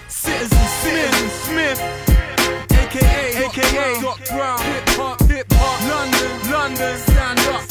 Citizen Smith, aka Doc Brown, hip hop, London, stand up,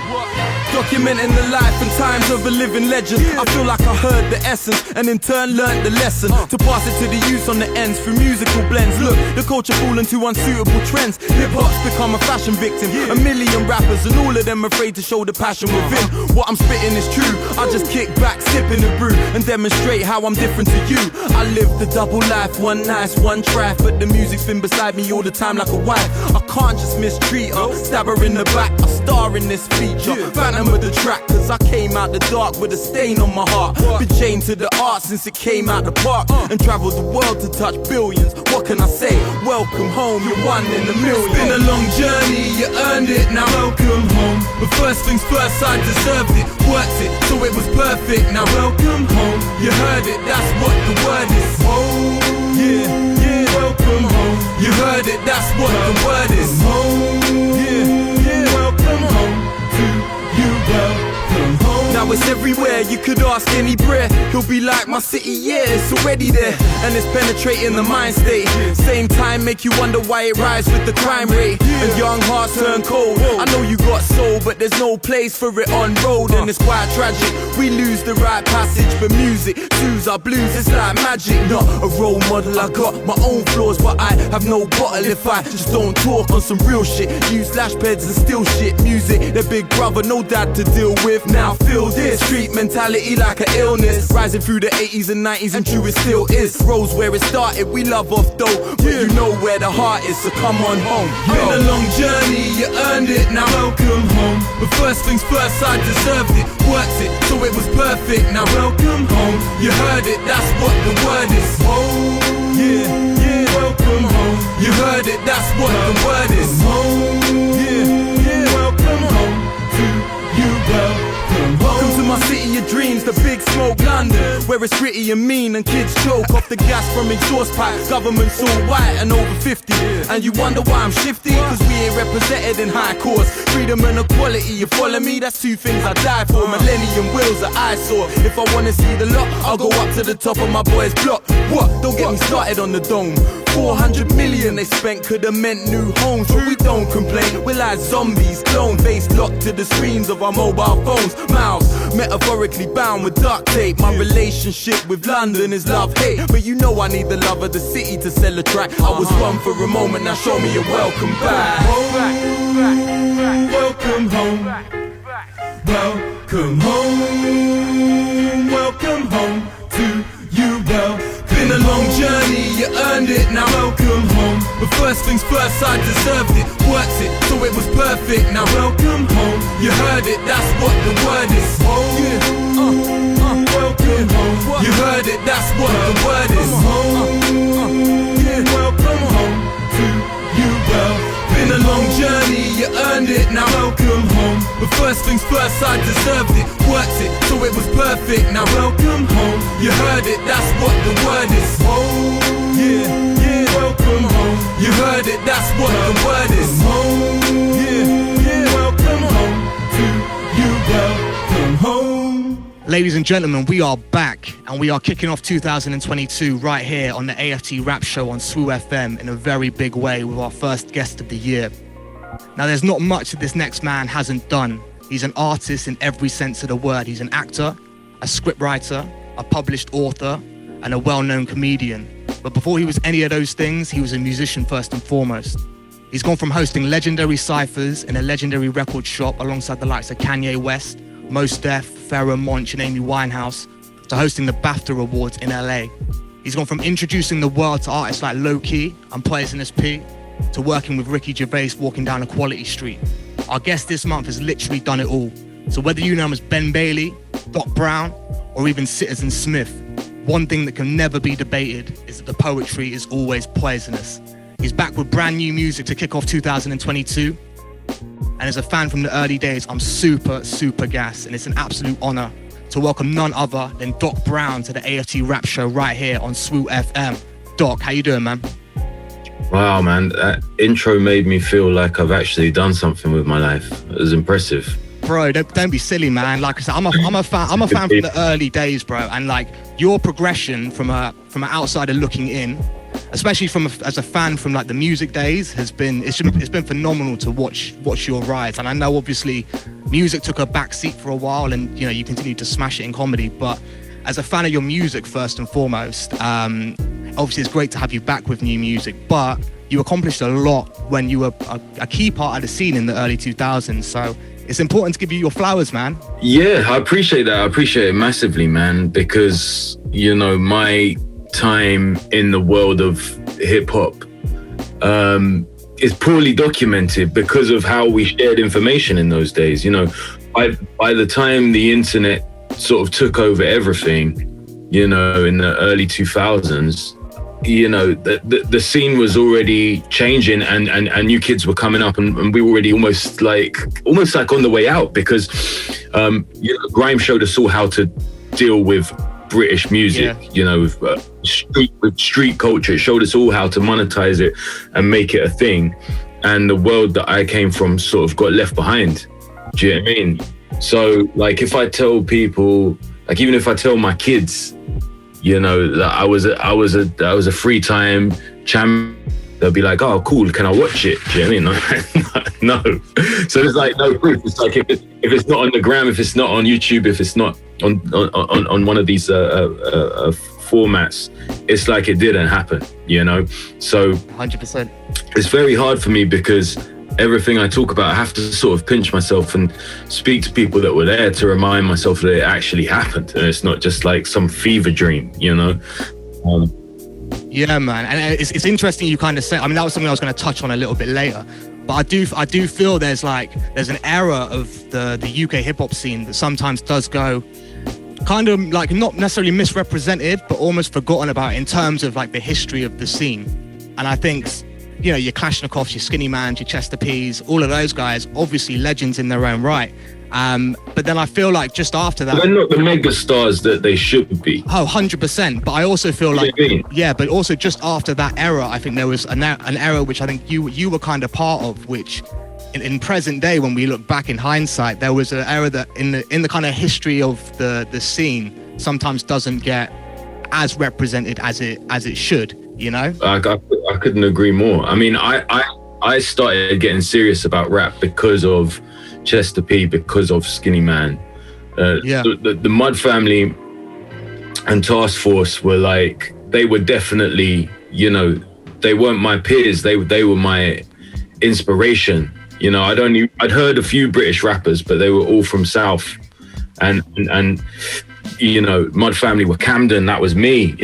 what? Documenting the life and times of a living legend. I feel like I heard the essence and in turn learned the lesson. To pass it to the youth on the ends through musical blends. Look, the culture fall into unsuitable trends. Hip-hop's become a fashion victim. A million rappers and all of them afraid to show the passion within. What I'm spitting is true. I just kick back, sipping the brew and demonstrate how I'm different to you. I live the double life, one nice, one try. But the music's been beside me all the time like a wife. I can't just mistreat her, stab her in the back. I star in this feature, phantom of the track. Cause I came out the dark with a stain on my heart. Been chained to the art since it came out the park. And traveled the world to touch billions. What can I say? Welcome home, you're one in a million. It's been a long journey, you earned it, now welcome home. But first things first, I deserved it, worked it, so it was perfect. Now welcome home, you heard it, that's what the word is. Oh, yeah, welcome home. You heard it, that's what the word is. Oh, yeah, welcome home to you, welcome home. Now it's everywhere, you could ask any breath. He'll be like, my city, yeah, it's already there. And it's penetrating the mind state. Same time make you wonder why it rise with the crime rate. And young hearts turn cold. I know you got soul, but there's no place for it on road. And it's quite tragic, we lose the right passage for music. Soothes our blues, it's like magic. Not a role model, I got my own flaws, but I have no bottle if I just don't talk on some real shit. Use lash pads and still shit. Music, the big brother, no dad to deal with. Now feel this, street mentality like an illness. Rising through the 80s and 90s and true it still is. Rose where it started, we love off though. But you know where the heart is, so come on home. Been a long journey, you earned it, now welcome home. But first things first, I deserved it, worked it, so it was perfect. Now welcome home, you heard it, that's what the word is. Oh, yeah, welcome home. You heard it, that's what the word is. Oh, yeah, welcome home to you, welcome to my city of dreams, the big smoke London, where it's gritty and mean and kids choke off the gas from exhaust pipes. Government's all white and over 50. And you wonder why I'm shifty? Cause we ain't represented in high courts. Freedom and equality, you follow me? That's two things I die for. Millennium wheels that I saw. If I wanna see the lot, I'll go up to the top of my boy's block. What? Don't get me started on the dome. 400 million they spent could've meant new homes, but we don't complain. We're like zombies, clone face locked to the screens of our mobile phones. Mouths metaphorically bound with duct tape. My relationship with London is love-hate, but you know I need the love of the city to sell a track. I was one for a moment, now show me a welcome back. Welcome home. Welcome home. Welcome home to you, well. Been a long journey, you earned it, now welcome home. But first things first, I deserved it, worked it, so it was perfect. Now welcome home, you heard it, that's what the word is. Oh, yeah, welcome home. You heard it, that's what the word is. Welcome home to you, well. Been a long journey, you earned it, now welcome home. But first things first, I deserved it, worked it, so it was perfect. Now welcome home, you heard it, that's what the word is. Oh, yeah, welcome home. You heard it, that's what the word is. Oh, yeah, welcome home to you, welcome home. Ladies and gentlemen, we are back and we are kicking off 2022 right here on the AFT RAPS show on SWU FM in a very big way with our first guest of the year. Now, there's not much that this next man hasn't done. He's an artist in every sense of the word. He's an actor, a scriptwriter, a published author, and a well-known comedian. But before he was any of those things, he was a musician first and foremost. He's gone from hosting legendary cyphers in a legendary record shop alongside the likes of Kanye West, Mos Def, Pharoah Monch and Amy Winehouse, to hosting the BAFTA Awards in LA. He's gone from introducing the world to artists like Low Key and Poisonous P, to working with Ricky Gervais walking down Equality Street. Our guest this month has literally done it all. So whether you know him as Ben Bailey, Doc Brown, or even Citizen Smith, one thing that can never be debated is that the poetry is always poisonous. He's back with brand new music to kick off 2022. And as a fan from the early days, I'm super gassed, and it's an absolute honor to welcome none other than Doc Brown to the AFT RAPS show right here on SWU FM. Doc, how you doing, man? Wow, man, that intro made me feel like I've actually done something with my life. It was impressive. Bro, don't be silly, man. Like I said, I'm a fan from the early days, bro. And like your progression from an outsider looking in, especially as a fan from like the music days, it's been phenomenal to watch your rise. And I know obviously music took a back seat for a while, and you continued to smash it in comedy. But as a fan of your music first and foremost, obviously it's great to have you back with new music. But you accomplished a lot when you were a key part of the scene in the early 2000s. So it's important to give you your flowers, man. Yeah, I appreciate that. I appreciate it massively, man, because, my time in the world of hip hop is poorly documented because of how we shared information in those days. By the time the internet sort of took over everything, in the early 2000s, the scene was already changing, and new kids were coming up, and we were already almost like on the way out, because grime showed us all how to deal with British music, with street culture. It showed us all how to monetize it and make it a thing, and the world that I came from sort of got left behind. Do you know what I mean? So like, if I tell people, like, even if I tell my kids, that I was a free time champ, they'll be like, oh, cool, can I watch it? Do you know what I mean? No. So there's like no proof. It's like, if it's not on the gram, if it's not on YouTube, if it's not on one of these formats, it's like it didn't happen, So 100%. It's very hard for me, because everything I talk about, I have to sort of pinch myself and speak to people that were there to remind myself that it actually happened, and it's not just like some fever dream, Yeah, man, and it's interesting you kind of say. I mean, that was something I was going to touch on a little bit later, but I do feel there's an era of the UK hip hop scene that sometimes does go kind of like not necessarily misrepresented, but almost forgotten about in terms of like the history of the scene. And I think, your Kalashnikovs, your Skinny Mans, your Chester P's, all of those guys, obviously legends in their own right. But then I feel like just after that, they're not the mega stars that they should be. Oh, 100%. But I also feel like, but also just after that era, I think there was an era which I think you were kind of part of, which in present day, when we look back in hindsight, there was an era that in the kind of history of the scene sometimes doesn't get as represented as it should. I couldn't agree more. I mean, I started getting serious about rap because of Chester P, because of Skinny Man. The Mud Family and Task Force were like, they were definitely, they weren't my peers. They were my inspiration. I'd heard a few British rappers, but they were all from South, and Mud Family were Camden. That was me.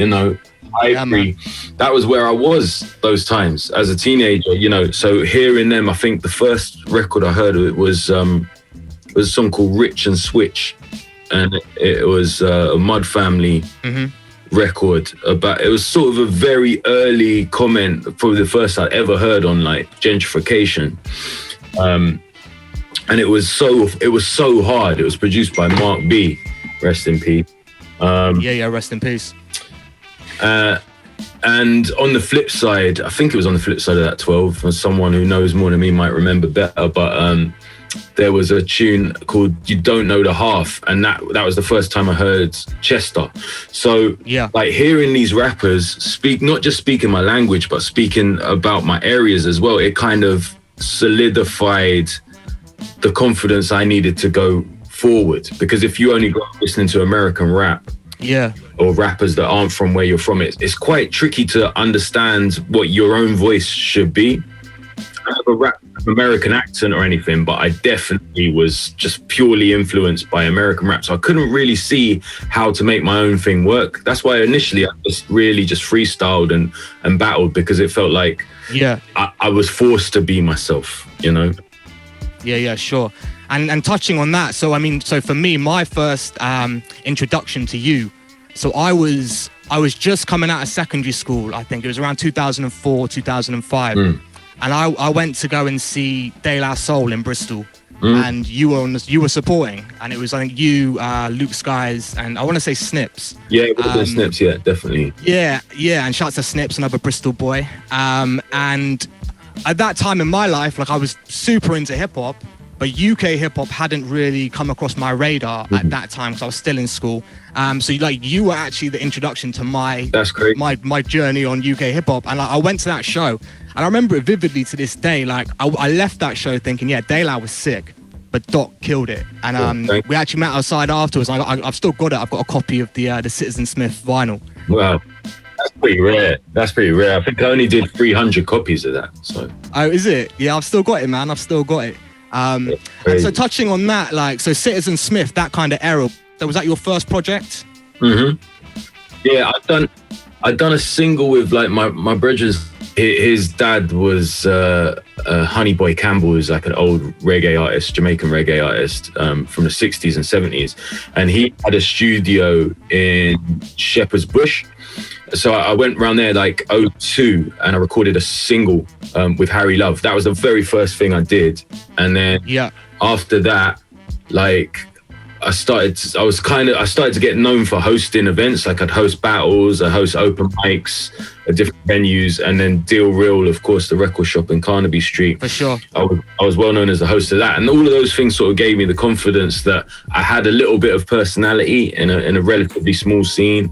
Ivory, that was where I was those times as a teenager, so hearing them, I think the first record I heard of it was a song called Rich and Switch, and it was a Mud Family record about, it was sort of a very early comment, probably the first I'd ever heard on like gentrification, and it was so hard. It was produced by Mark B, rest in peace. Rest in peace. And on the flip side, I think it was on the flip side of that 12, and someone who knows more than me might remember better, but there was a tune called You Don't Know the Half, and that was the first time I heard Chester. So like, hearing these rappers speak, not just speaking my language, but speaking about my areas as well, it kind of solidified the confidence I needed to go forward. Because if you only go listening to American rap, or rappers that aren't from where you're from, it's quite tricky to understand what your own voice should be. I have a rap American accent or anything, but I definitely was just purely influenced by American rap, so I couldn't really see how to make my own thing work. That's why initially I just really just freestyled and battled, because it felt like I was forced to be myself, Yeah, sure. And touching on that, so for me, my first introduction to you, so I was just coming out of secondary school. I think it was around 2004, 2005. And I went to go and see De La Soul in Bristol. and you were supporting, and it was I think you, Luke Skies, and I want to say Snips. Yeah, it would have been Snips. Yeah, definitely. Yeah, and shouts to Snips, another Bristol boy. And at that time in my life, like I was super into hip hop, but UK hip hop hadn't really come across my radar at that time because I was still in school. So like you were actually the introduction to my journey on UK hip hop, and like, I went to that show, and I remember it vividly to this day. Like I left that show thinking, yeah, De La was sick, but Doc killed it. And we actually met outside afterwards. I've still got it. I've got a copy of the Citizen Smith vinyl. Wow. That's pretty rare. I think I only did 300 copies of that. So. Oh, is it? Yeah, I've still got it, man. I've still got it. And so touching on that, like, so Citizen Smith, that kind of era, was that your first project? Mm-hmm. Yeah, I'd done a single with like my brother's. His dad was Honey Boy Campbell, who's like an old reggae artist, Jamaican reggae artist from the 60s and 70s. And he had a studio in Shepherd's Bush. So I went around there like 2002 and I recorded a single with Harry Love. That was the very first thing I did. And then after that, like I started to get known for hosting events. Like I'd host battles, I'd host open mics at different venues, and then Deal Real, of course, the record shop in Carnaby Street. For sure. I was well known as the host of that. And all of those things sort of gave me the confidence that I had a little bit of personality in a relatively small scene,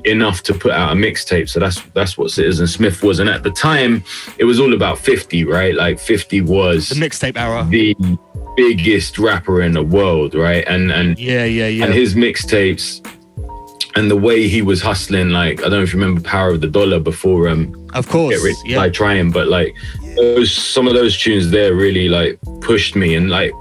enough to put out a mixtape. So that's what Citizen Smith was. And at the time, it was all about 50, right? Like 50 was the mixtape era. The biggest rapper in the world, right? And and his mixtapes and the way he was hustling, like I don't know if you remember Power of the Dollar before of course, Get Rich by Trying, but like some of those tunes there really like pushed me. And like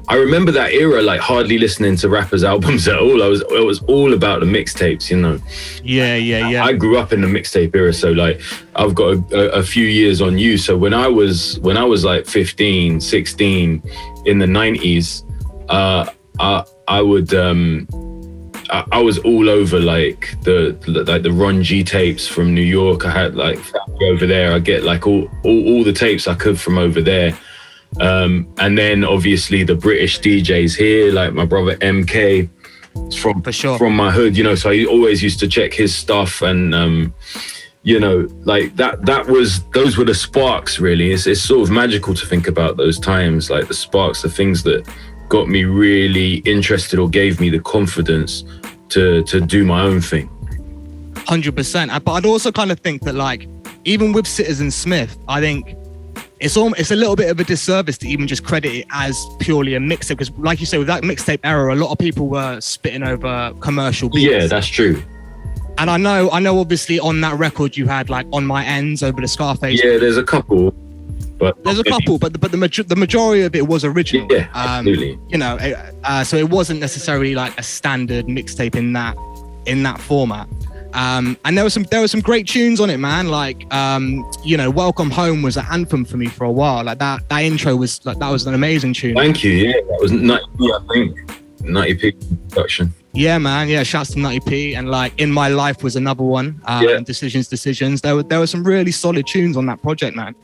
I remember that era, like hardly listening to rappers' albums at all. It was all about the mixtapes, you know. Yeah. I grew up in the mixtape era, so like I've got a few years on you. So when I was like 15, 16 in the 90s, I was all over like the Ron G tapes from New York. I had like family over there. I get like all the tapes I could from over there. And then obviously the British DJs here, like my brother MK, from my hood, you know, so I always used to check his stuff. And you know, like those were the sparks, really. It's sort of magical to think about those times, like the sparks, the things that got me really interested or gave me the confidence to do my own thing. 100%. But I'd also kind of think that like even with Citizen Smith, I think it's a little bit of a disservice to even just credit it as purely a mixtape, because like you say, with that mixtape era, a lot of people were spitting over commercial beats. Yeah, that's true. And I know obviously on that record you had like On My Ends over the Scarface. Yeah, there's a couple. But the majority of it was original. Yeah, absolutely. You know, so it wasn't necessarily like a standard mixtape in that format. And there were some great tunes on it, man. Like, you know, Welcome Home was an anthem for me for a while. Like that intro was like, that was an amazing tune. Thank you. Yeah, that was Nutty P, I think. Nutty P production. Yeah, man. Yeah, shouts to Nutty P. And like In My Life was another one. Decisions. There were some really solid tunes on that project, man.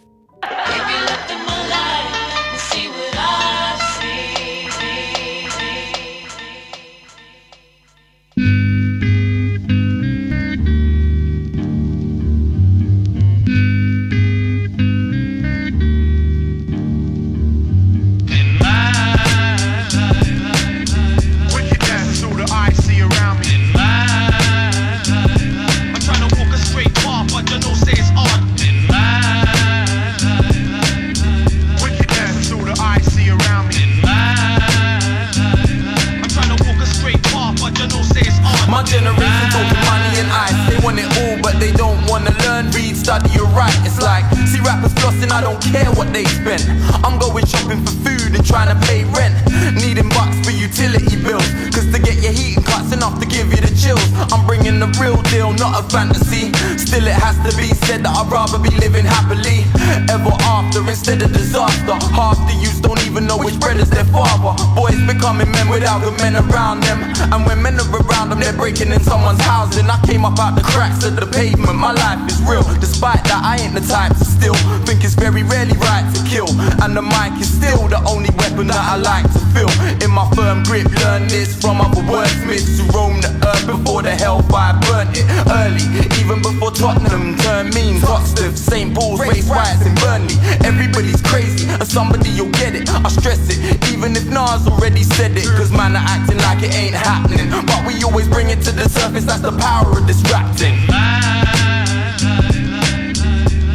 My generation talking money and ice. They want it all, but they don't wanna learn, read, study, or write. It's like, see rappers flossing, I don't care what they spend. I'm going shopping for food and trying to pay rent. Needing bucks for utility bills, cause to get your heating cuts enough to give give you the chills. I'm bringing the real deal, not a fantasy. Still it has to be said that I'd rather be living happily ever after instead of disaster. Half the youths don't even know which bread is their father. Boys becoming men without good men around them, and when men are around them, they're breaking in someone's housing. I came up out the cracks of the pavement. My life is real. Despite that, I ain't the type to steal. Think it's very rarely right to kill, and the mic is still the only weapon that I like to feel. In my firm grip, learn this from other wordsmiths who roamed the earth before the hellfire burnt it early. Even before Tottenham turned mean. Tottenham, St. Paul's, race riots in Burnley. Everybody's crazy, and somebody you'll get it. I stress it, even if Nas already said it. Cause man are acting like it ain't happening, but we always bring it to the surface. That's the power of this rap thing.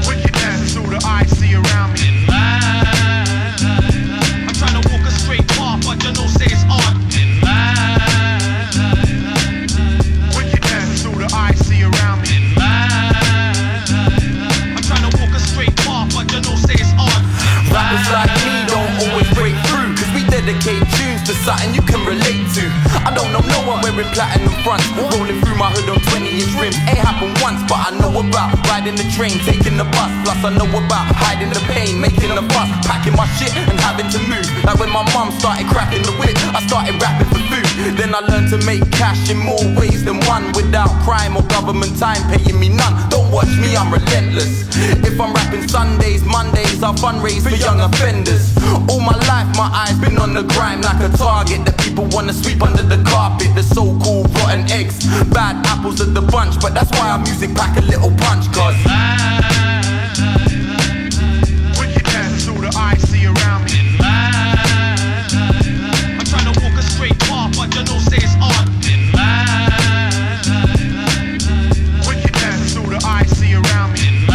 Wickedness through the eyes see around me. I'm trying to walk a straight path, but you know say it's art. Wickedness through the eyes see around me. I'm trying to walk a straight path, but you know say it's art. Rappers like me don't always break through, cause we dedicate tunes to something you can relate to. I don't know no one wearing platinum fronts, rolling through my hood on 20-inch rims. Ain't happened once, but I know about riding the train, taking the bus. Plus I know about hiding the pain, making a fuss, packing my shit and having to move. Like when my mum started cracking the whip, I started rapping for food. Then I learned to make cash in more ways than one, without crime or government time paying me none. Don't watch me, I'm relentless. If I'm rapping Sundays, Mondays, I'll fundraise for young offenders. All my life my eyes been on the grime like a target that people wanna sweep under the carpet. The so-called rotten eggs, bad apples of the bunch, but that's why our music pack a little punch. Cause Wickedness through the eyes see around me. I'm trying to walk a straight path, but you know say it's art. Wickedness through the eyes see around me.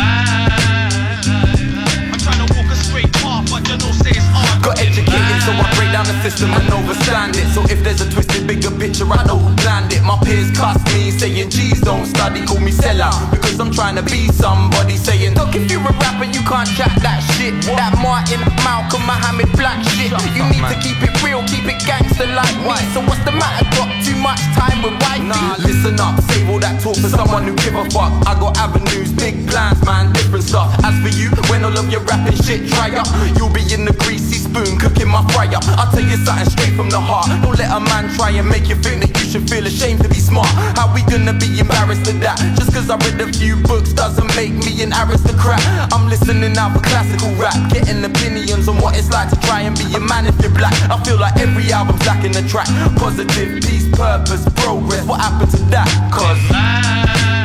I'm trying to walk a straight path, but you know say it's art. got educated, so I break down the system and overstand it. So if there's a twisted bigger picture, I know who planned it. My peers cuss me, saying G's don't study, call me sellout, because I'm trying to be somebody. Saying, look, if you're a rapper, you can't chat that shit. That Martin, Malcolm, Muhammad Black shit. You need to keep it real, keep it gangster like me. So what's the matter? Got too much time with wifey? Nah, listen up, save all that talk for someone who give a fuck. I got avenues, big plans, man, different stuff. As for you, when all of your rapping shit dry up, you'll be in the greasy spoon cooking my fryer. I'll tell you something straight from the heart. Don't let a man try and make you think that you should feel ashamed to be smart. How we gonna be embarrassed of that? Just cause I read a few books doesn't make me an aristocrat. I'm listening out for classical rap, getting opinions on what it's like to try and be a man if you're black. I feel like every album's lacking a track. Positive, peace, purpose, progress. What happened to that? Cause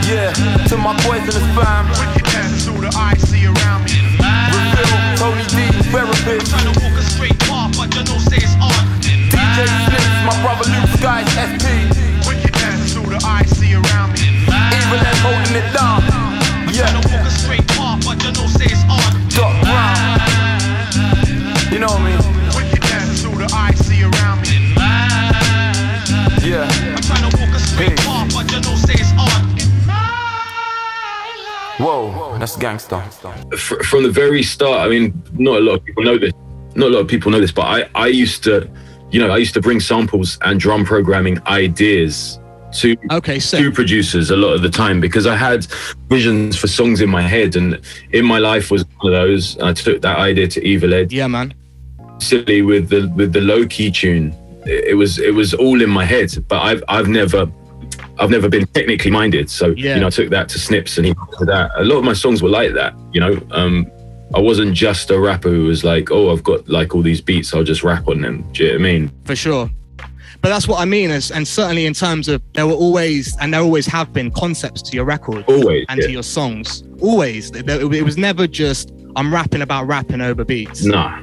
yeah, to my boys and the fam, Wickedness through the eyes see around me. Reveal, Tony D, therapist, Trying to walk a straight path, but you know say it's art. DJ Slips, my brother Luke Skies, SP. Wickedness through the eyes see around me. Evil and holding it down. Yeah, Trying to walk a straight path, but you know say it's art. Doc Brown. You know what I mean? Wickedness through the eyes see around me. Yeah. I'm trying to walk a straight path, but you know say it's art. Whoa, that's gangster. From the very start, I mean, not a lot of people know this. Not a lot of people know this, but I used to bring samples and drum programming ideas to producers a lot of the time, because I had visions for songs in my head, and In My Life was one of those. I took that idea to Evil Ed. Yeah, man. Silly with the low key tune. It was all in my head, but I've never been technically minded. So you know, I took that to Snips and he did that. A lot of my songs were like that. You know, I wasn't just a rapper who was like, oh, I've got like all these beats, I'll just rap on them. Do you know what I mean? For sure. But that's what I mean, and certainly in terms of there always have been concepts to your record, to your songs. Always. It was never just I'm rapping about rapping over beats. Nah.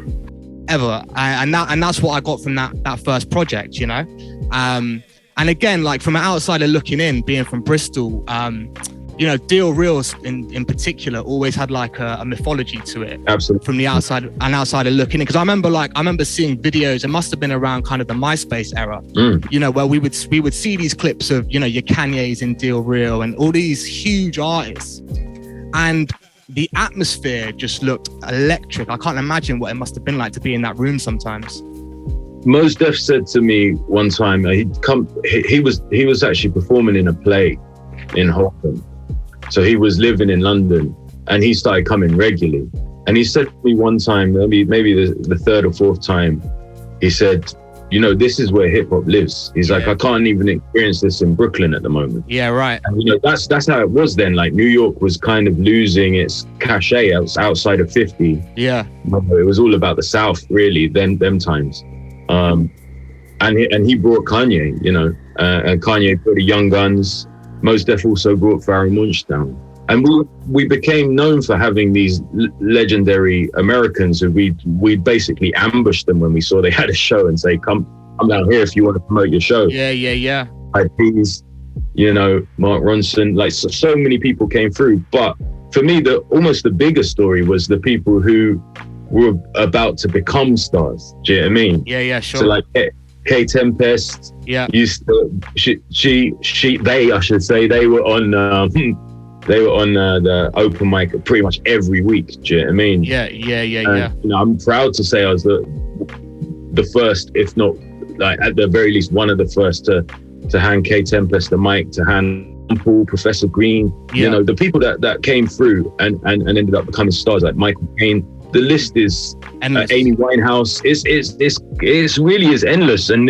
Ever. And that's what I got from that first project, you know. And again, like from an outsider looking in, being from Bristol, you know, Deal Reels in particular always had like a mythology to it. Absolutely. From the outside, an outsider looking in, because I remember seeing videos. It must have been around kind of the MySpace era, you know, where we would see these clips of, you know, your Kanye's in Deal Real and all these huge artists, and the atmosphere just looked electric. I can't imagine what it must have been like to be in that room sometimes. Mos Def said to me one time, he was actually performing in a play in Holland. So he was living in London and he started coming regularly. And he said to me one time, maybe the third or fourth time, he said, you know, this is where hip hop lives. He's like, I can't even experience this in Brooklyn at the moment. Yeah, right. And, you know, that's how it was then. Like New York was kind of losing its cachet outside of 50. Yeah. It was all about the South, really, them times. And he brought Kanye, you know, and Kanye brought the Young Guns. Mos Def also brought Pharoah Monch down. And we became known for having these legendary Americans who we basically ambushed them when we saw they had a show and say, come down here if you want to promote your show. Yeah. IPs, you know, Mark Ronson, like so many people came through. But for me, almost the bigger story was the people who were about to become stars. Do you know what I mean? Yeah, sure. So like K Tempest, used to, I should say, they were on the open mic pretty much every week. Do you know what I mean? Yeah. You know, I'm proud to say I was the first, if not like at the very least one of the first to hand K Tempest the mic, to hand Paul, Professor Green. You know, the people that came through and ended up becoming stars like Michael Caine. The list is Amy Winehouse. It's really is endless, and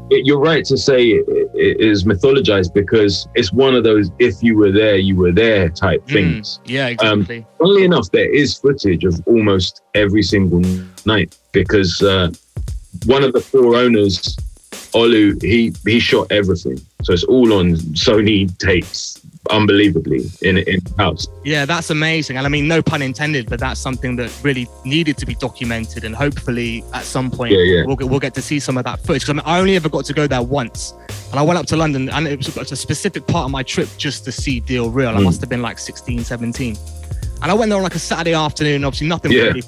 you're right to say it is mythologized because it's one of those if you were there, you were there type things. Yeah, exactly. Funnily enough, there is footage of almost every single night because one of the four owners, Olu, he shot everything. So it's all on Sony tapes, unbelievably, in house. Yeah, that's amazing. And I mean, no pun intended, but that's something that really needed to be documented. And hopefully at some point we'll get to see some of that footage. Because I mean, I only ever got to go there once. And I went up to London and it was a specific part of my trip just to see Deal Real. I must have been like 16, 17. And I went there on like a Saturday afternoon. Obviously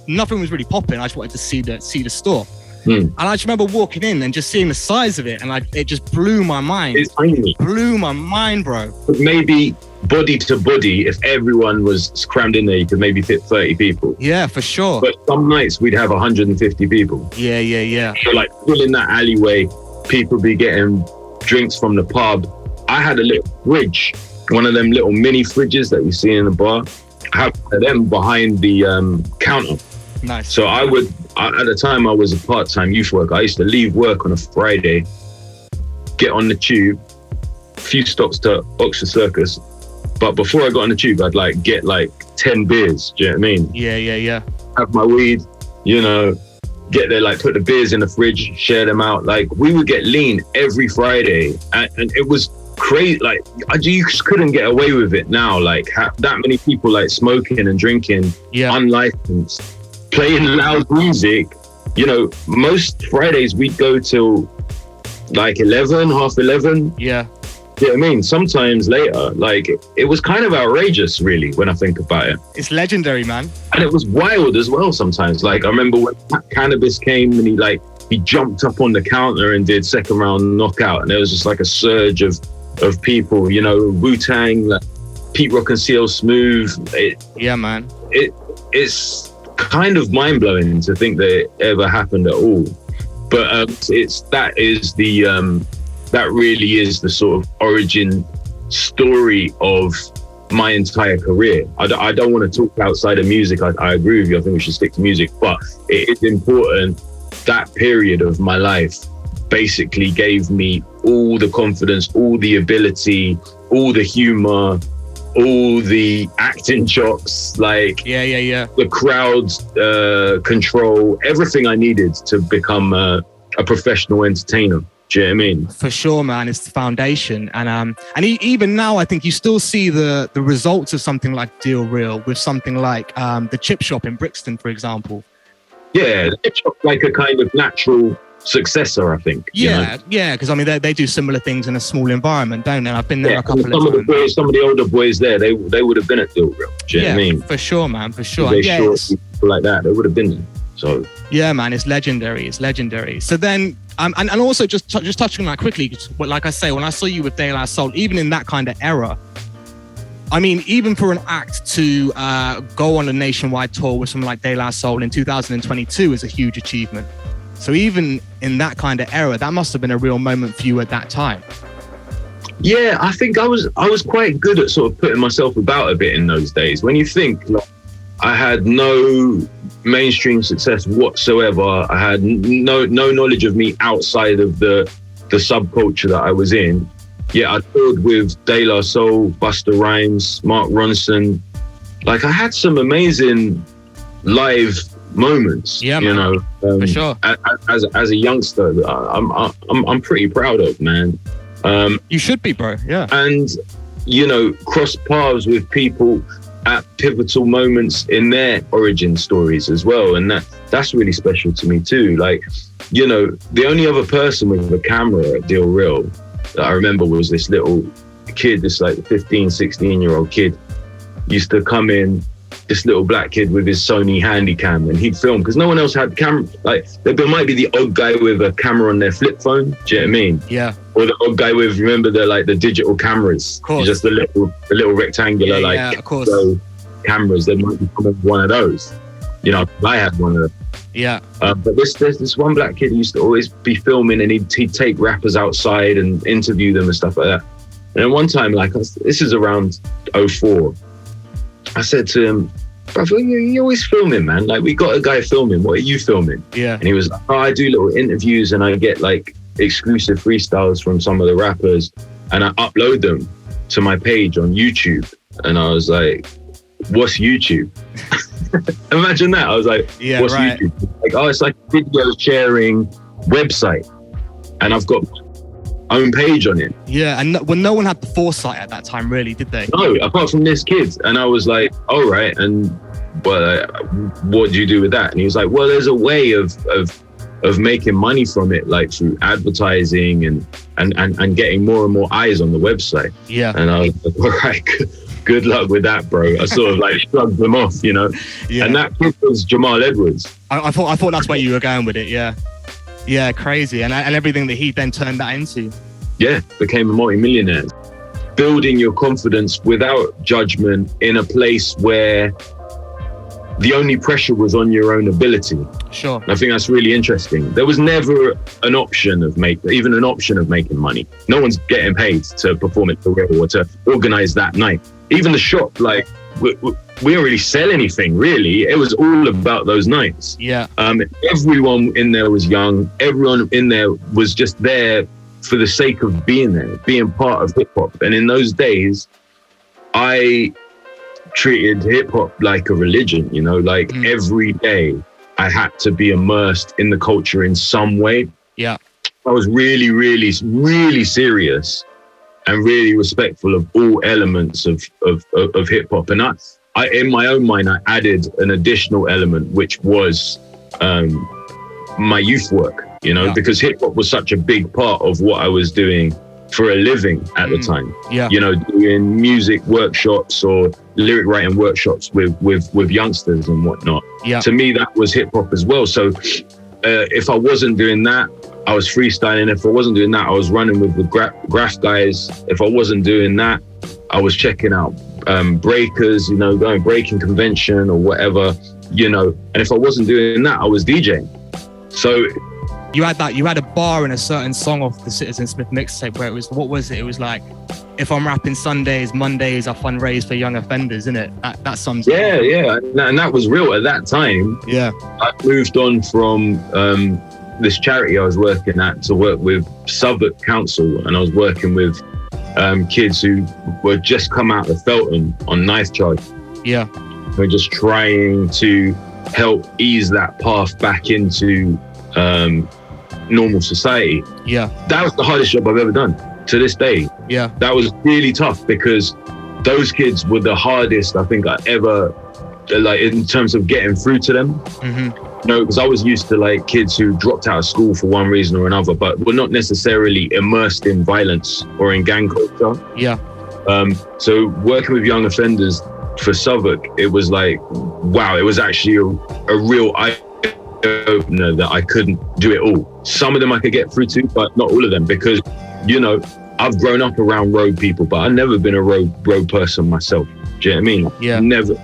nothing was really popping. I just wanted to see the store. And I just remember walking in and just seeing the size of it, and it just blew my mind. It's tiny. Blew my mind, bro. Maybe body to body, if everyone was crammed in there, you could maybe fit 30 people. Yeah, for sure. But some nights we'd have 150 people. Yeah. So like filling that alleyway, people be getting drinks from the pub. I had a little fridge, one of them little mini fridges that you see in the bar. I had them behind the counter. Nice. So at the time I was a part-time youth worker. I used to leave work on a Friday, get on the tube, a few stops to Oxford Circus. But before I got on the tube, I'd get 10 beers. Do you know what I mean? Yeah. Have my weed, you know, get there, put the beers in the fridge, share them out. We would get lean every Friday. And it was crazy. You just couldn't get away with it now. That many people smoking and drinking, unlicensed, playing loud music. You know, most Fridays we'd go till 11, half 11. Yeah. You know what I mean? Sometimes later. It was kind of outrageous, really, when I think about it. It's legendary, man. And it was wild as well sometimes. I remember when Cannabis came and he jumped up on the counter and did second round knockout, and there was just a surge of people, you know, Wu-Tang, Pete Rock and CL Smooth. Yeah, man. It's kind of mind-blowing to think that it ever happened at all. But that really is the sort of origin story of my entire career. I don't want to talk outside of music. I agree with you. I think we should stick to music, but it is important. That period of my life basically gave me all the confidence, all the ability, all the humor, all the acting chops, the crowd control, everything I needed to become a professional entertainer. Do you know what I mean? For sure, man. It's the foundation. And even now, I think you still see the results of something like Deal Real with something like the Chip Shop in Brixton, for example. Yeah, the Chip Shop's a kind of natural successor, I think. Yeah, because I mean, they do similar things in a small environment, don't they? I've been there a couple of times. Some of the older boys there, they would have been at Deal Real. Do you know what I mean? For sure, man, for sure. They people like that, they would have been there. So yeah, man, it's legendary. So then, and also just touching on that quickly, because like I say, when I saw you with De La Soul, even in that kind of era, I mean, even for an act to go on a nationwide tour with something like De La Soul in 2022 is a huge achievement. So even in that kind of era, that must have been a real moment for you at that time. Yeah, I think I was quite good at sort of putting myself about a bit in those days. When you think, like, I had no mainstream success whatsoever. I had no knowledge of me outside of the subculture that I was in. Yeah, I toured with De La Soul, Busta Rhymes, Mark Ronson. Like, I had some amazing live moments. Yeah, you know, for sure. As a youngster, I'm pretty proud of, man. You should be, bro. Yeah. And, you know, cross paths with people at pivotal moments in their origin stories as well. And that's really special to me too. Like, you know, the only other person with a camera at Deal Real that I remember was this little kid, this like 15, 16-year-old kid used to come in, this little black kid with his Sony Handycam, and he'd film because no one else had camera. Like, there might be the odd guy with a camera on their flip phone. Do you know what I mean? Yeah. Or the odd guy with, remember the digital cameras? Of course. Just the little rectangular of course. Cameras. There might be one of those. You know, I had one of them. Yeah. But there's this one black kid who used to always be filming, and he'd take rappers outside and interview them and stuff like that. And then one time, like, this is around 2004. I said to him, brother, you're always filming, man. Like, we got a guy filming. What are you filming? Yeah. And he was like, oh, I do little interviews and I get like exclusive freestyles from some of the rappers and I upload them to my page on YouTube. And I was like, what's YouTube? Imagine that. I was like, yeah, what's right. YouTube? Like, oh, it's like a video sharing website. And I've got own page on it. Yeah, and no one had the foresight at that time, really, did they? No, apart from this kid. And I was like, all right, and what do you do with that? And he was like, well, there's a way of making money from it, like through advertising and getting more and more eyes on the website. Yeah. And I was like, all right, good luck with that, bro. I sort of like shrugged them off, you know. Yeah. And that kid was Jamal Edwards. I thought that's where you were going with it, yeah. Yeah, crazy. And everything that he then turned that into. Yeah, became a multi-millionaire. Building your confidence without judgment in a place where the only pressure was on your own ability. Sure. And I think that's really interesting. There was never an option of making money. No one's getting paid to perform at the Real or to organize that night. Even the shop, like, we didn't really sell anything, really. It was all about those nights. Yeah. Everyone in there was young. Everyone in there was just there for the sake of being there, being part of hip hop. And in those days, I treated hip hop like a religion, you know, like every day I had to be immersed in the culture in some way. Yeah. I was really, really, really serious and really respectful of all elements of hip hop. And I, in my own mind, I added an additional element, which was my youth work, you know, because hip hop was such a big part of what I was doing for a living at the time. Yeah. You know, doing music workshops or lyric writing workshops with youngsters and whatnot. Yeah. To me, that was hip hop as well. So if I wasn't doing that, I was freestyling. If I wasn't doing that, I was running with the graph guys. If I wasn't doing that, I was checking out breakers, you know, going breaking convention or whatever, you know. And if I wasn't doing that, I was DJing. So you had a bar in a certain song off the Citizen Smith mixtape where it was, what was it? It was like, if I'm rapping Sundays, Mondays, I fundraise for young offenders, innit? That sums it up. Yeah. And that was real at that time. Yeah. I moved on from this charity I was working at to work with Southwark Council, and I was working with kids who were just come out of Felton on knife charge. Yeah. We're just trying to help ease that path back into normal society. Yeah. That was the hardest job I've ever done to this day. Yeah. That was really tough because those kids were the hardest I think I ever, like, in terms of getting through to them. Mm-hmm. You know, because I was used to like kids who dropped out of school for one reason or another, but were not necessarily immersed in violence or in gang culture. Yeah. So working with young offenders for Southwark, it was like, wow, it was actually a real eye-opener that I couldn't do it all. Some of them I could get through to, but not all of them, because, you know, I've grown up around road people, but I've never been a road person myself. Do you know what I mean? Yeah. Never.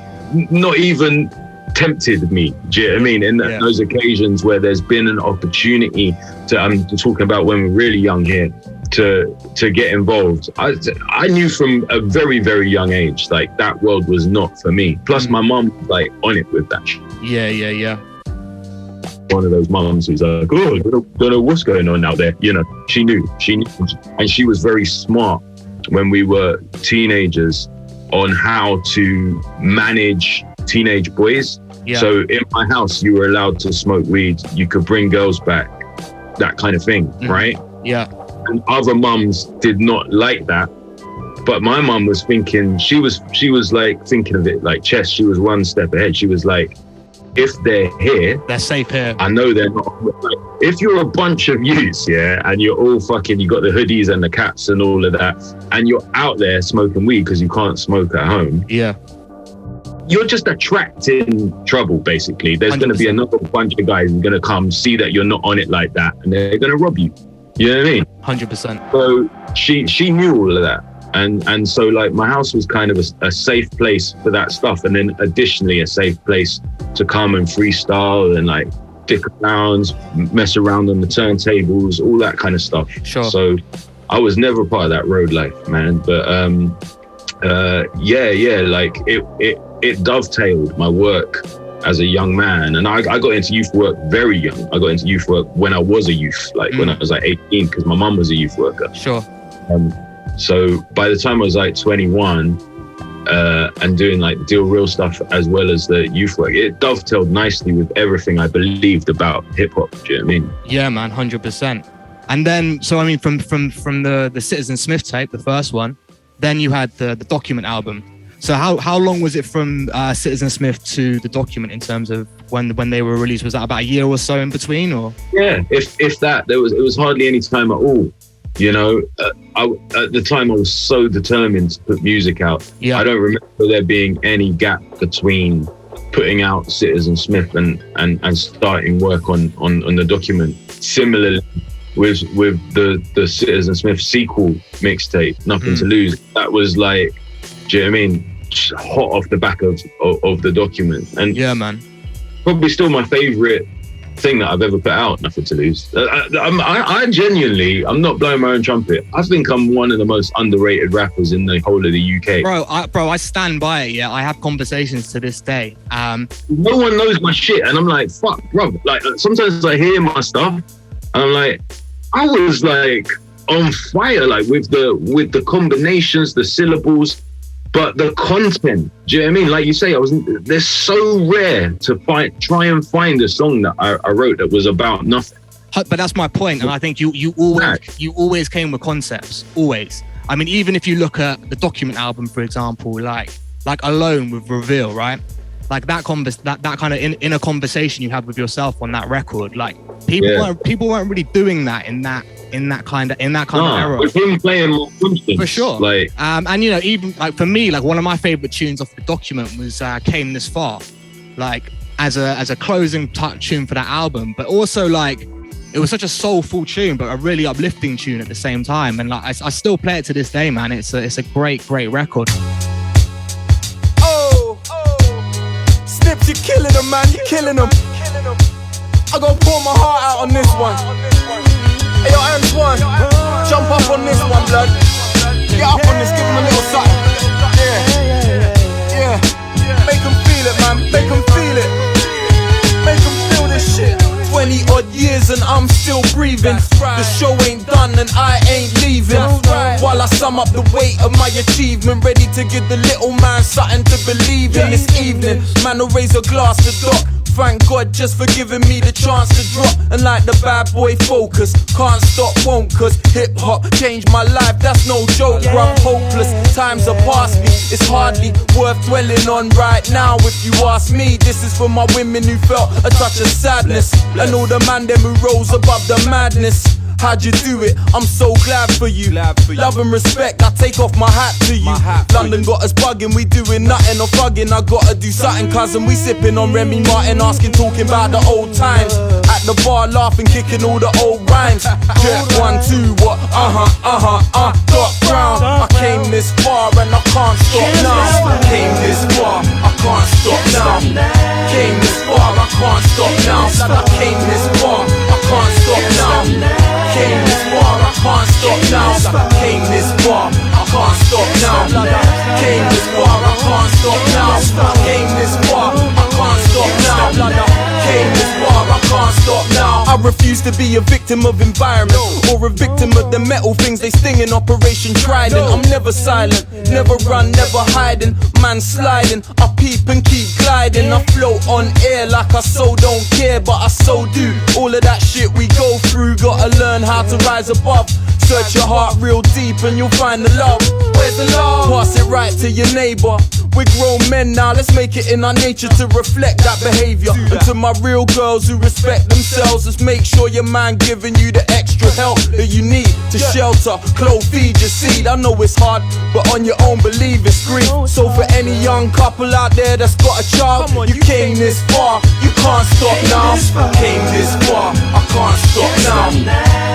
Not even tempted me. Do you know what I mean? In those occasions where there's been an opportunity to, I'm talking about when we're really young here, to get involved. I knew from a very, very young age, like that world was not for me. Plus my mum was like on it with that shit. Yeah. One of those mums who's like, oh, I don't know what's going on out there. You know, she knew. And she was very smart when we were teenagers on how to manage teenage boys. Yeah. So in my house, you were allowed to smoke weed. You could bring girls back, that kind of thing, right? Yeah. And other mums did not like that. But my mum was thinking, she was like thinking of it like chess. She was one step ahead. She was like, if they're here, they're safe here. I know they're not. Like, if you're a bunch of youths, and you're all fucking, you got the hoodies and the caps and all of that, and you're out there smoking weed because you can't smoke at home. Yeah. You're just attracting trouble, basically. There's going to be another bunch of guys who are going to come see that you're not on it like that, and they're going to rob you. You know what I mean? 100%. So she knew all of that. And so like my house was kind of a safe place for that stuff. And then additionally a safe place to come and freestyle and like dick around, mess around on the turntables, all that kind of stuff. Sure. So I was never part of that road life, man. But like it dovetailed my work as a young man. And I got into youth work very young. I got into youth work when I was a youth, like when I was like 18, because my mum was a youth worker. Sure. So by the time I was like 21 and doing like Deal Real stuff as well as the youth work, it dovetailed nicely with everything I believed about hip hop. Do you know what I mean? Yeah, man, 100%. And then, so I mean, from the Citizen Smith tape, the first one, then you had the Document album. So how long was it from Citizen Smith to the Document in terms of when they were released? Was that about a year or so in between, or? Yeah, if that, it was hardly any time at all. You know, at the time I was so determined to put music out. Yeah. I don't remember there being any gap between putting out Citizen Smith and starting work on the Document. Similarly with the Citizen Smith sequel mixtape, Nothing to Lose. That was like, do you know what I mean? Just hot off the back of the Document. And yeah, man, probably still my favorite thing that I've ever put out, Nothing to Lose. I genuinely, I'm not blowing my own trumpet, I think I'm one of the most underrated rappers in the whole of the UK. Bro, I stand by it. Yeah, I have conversations to this day. No one knows my shit, and I'm like, fuck, bro. Like sometimes I hear my stuff, and I'm like, I was like on fire, like with the combinations, the syllables. But the content, do you know what I mean? Like you say, they're so rare to try and find a song that I wrote that was about nothing. But that's my point, and I think you always came with concepts, always. I mean, even if you look at the Document album, for example, like Alone with Reveal, right? Like that kind of inner conversation you had with yourself on that record. Like people weren't really doing that in that kind of era. With him playing more constant, for sure. Like, and you know, even like for me, like one of my favorite tunes off the Document was Came This Far, like as a closing tune for that album. But also like it was such a soulful tune, but a really uplifting tune at the same time. And like I still play it to this day, man. It's a great record. Snips, you're killing them, man. You're killing them. I gotta pour my heart out on this one. Hey, yo, Antoine, jump up on this one, blood. Get up on this, give him a little something. Yeah. Make them feel it, man. Make them feel it. Make them feel this shit. 20 odd years and I'm still breathing. The show ain't done and I ain't leaving. While I sum up the weight of my achievement, ready to give the little man something to believe in this evening. Man will raise a glass to Doc. Thank God just for giving me the chance to drop. And like the bad boy focus, can't stop, won't, cause hip hop changed my life, that's no joke, bro. I'm hopeless, times are past me, it's hardly worth dwelling on right now. If you ask me, this is for my women who felt a touch of sadness, and all the man them who rose above the madness. How'd you do it? I'm so glad for you. Love and respect, I take off my hat to you. London got us bugging, we doing nothing or fugging. I gotta do something, cousin. We sipping on Remy Martin, asking, talking about the old times. At the bar, laughing, kicking all the old rhymes. Jet 1, 2, what? Got round. I came this far and I can't stop now. Came this far, I can't stop now. Came this far, I can't stop now. Lad, I came this far, I can't stop now. Came this far, I can't stop now. Came this far, I can't stop now. Came this far, I can't stop now. Came this far, I can't stop now. Came this far, I can't stop now. I refuse to be a victim of environment or a victim of the metal things they sting in Operation Trident. I'm never silent, never run, never hiding. Man sliding, I peep and keep gliding. I float on air like I so don't care, but I so do. All of that shit we go through, gotta learn how to rise above. Search your heart real deep and you'll find the love. Where's the love? Pass it right to your neighbor. We're grown men now, let's make it in our nature to reflect that behavior. And to my real girls who respect themselves, let's make sure your man giving you the extra help that you need to shelter, clothe, feed your seed. I know it's hard, but on your own believe it's green. So for any young couple out there that's got a child, you came this far, you can't stop now. Came this far, I can't stop now.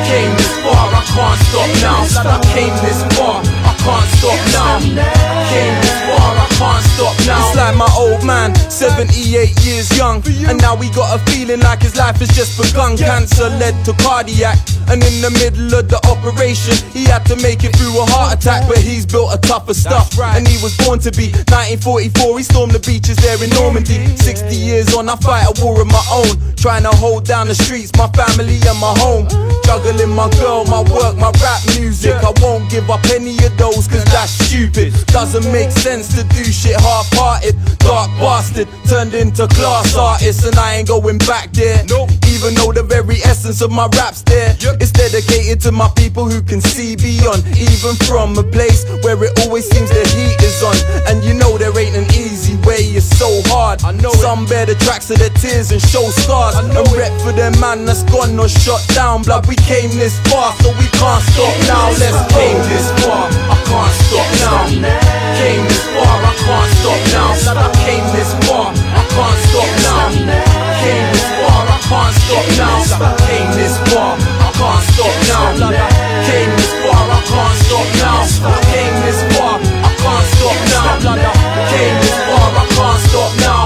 Came this far, I can't stop now. I came this far, I can't stop now. Came this far, I can't stop now. It's like my old man, 78 years young, and now we got a feeling like his life has just begun. Cancer led to cardiac, and in the middle of the operation he had to make it through a heart attack. But he's built a tougher stuff, and he was born to be. 1944, he stormed the beaches there in Normandy. 60 years on, I fight a war of my own, trying to hold down the streets, my family and my home. Juggling my girl, my work, my rap music. I won't give up any of those, cause that's stupid. Doesn't make sense to do shit half-hearted. Dark bastard turned into class artist, and I ain't going back there. Even though the very essence of my rap's there, it's dedicated to my people who can see beyond. Even from a place where it always seems the heat is on. And you know there ain't an easy way, it's so hard. Some bear the tracks of their tears and show scars. And rep for them man that's gone or shot down. Blood, we came this far, so we can't stop now. Let's came this far, I can't stop now. Came this far, I can't stop now. I came this far, I can't stop now. Came this far, I can't stop now. Came this far, I can't stop now. Came this far, I can't stop now. Came this far, I can't stop now. Came this far, I can't stop now.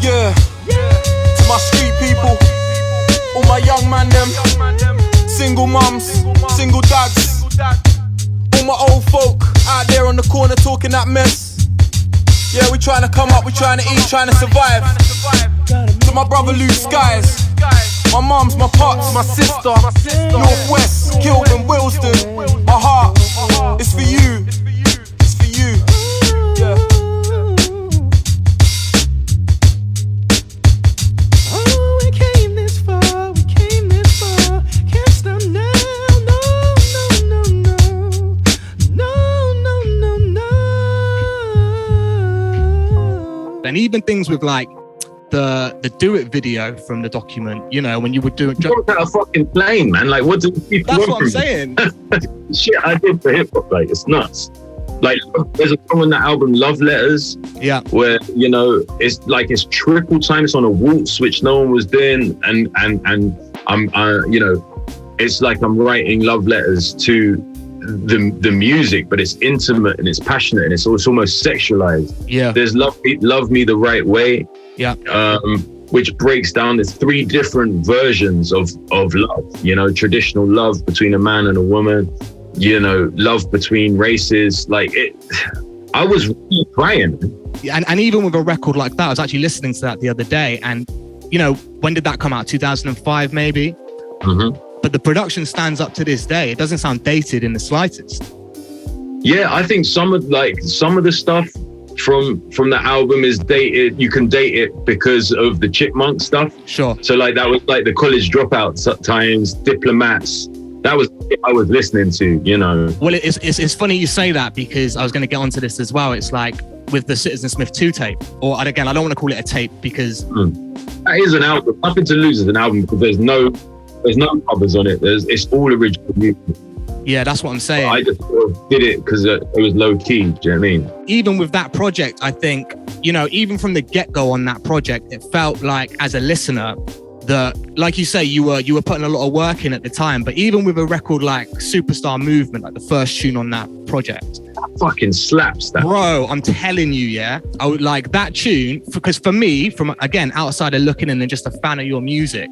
Yeah, to my street people, all my young man them, single mums, single dads, all my old folk out there on the corner talking that mess. Yeah, we trying to come up, we trying to eat, trying to survive. To my brother Luke Skies, my mums, my pops, my sister, Northwest, Kilburn, Willesden, my heart, it's for you, it's for you. Yeah. And even things with like the Do It video from the document, you know, when you were doing Jump out a fucking plane, man. Like, what do people that's want what I'm from me? saying. Shit I did for hip hop, like, it's nuts. Like, there's a song on that album, Love Letters, Yeah. where, you know, it's like it's triple time. It's on a waltz, which no one was doing, and I'm you know, it's like I'm writing love letters to the music, but it's intimate and it's passionate and it's almost sexualized. Yeah. There's Love Me the Right Way, Yeah. which breaks down. There's 3 different versions of love. You know, traditional love between a man and a woman. You know, love between races. Like it, I was really crying. And even with a record like that, I was actually listening to that the other day. And you know, when did that come out? 2005, maybe. Mm-hmm. But the production stands up to this day. It doesn't sound dated in the slightest. Yeah, I think some of the stuff from the album is dated. You can date it because of the Chipmunk stuff. Sure. So like that was like the college dropout times, Diplomats. That was what I was listening to, you know. Well, it's funny you say that, because I was going to get onto this as well. It's like with the Citizen Smith 2 tape, or again, I don't want to call it a tape because that is an album. Nothing to Lose is an album because there's no covers on it. It's all original music. Yeah, that's what I'm saying. I just sort of did it because it was low key. Do you know what I mean? Even with that project, I think, you know, even from the get-go on that project, it felt like as a listener that, like you say, you were putting a lot of work in at the time. But even with a record like Superstar Movement, like the first tune on that project, fucking slaps that. Bro, I'm telling you, yeah. I would like that tune, because for me, from again, outsider looking in and just a fan of your music,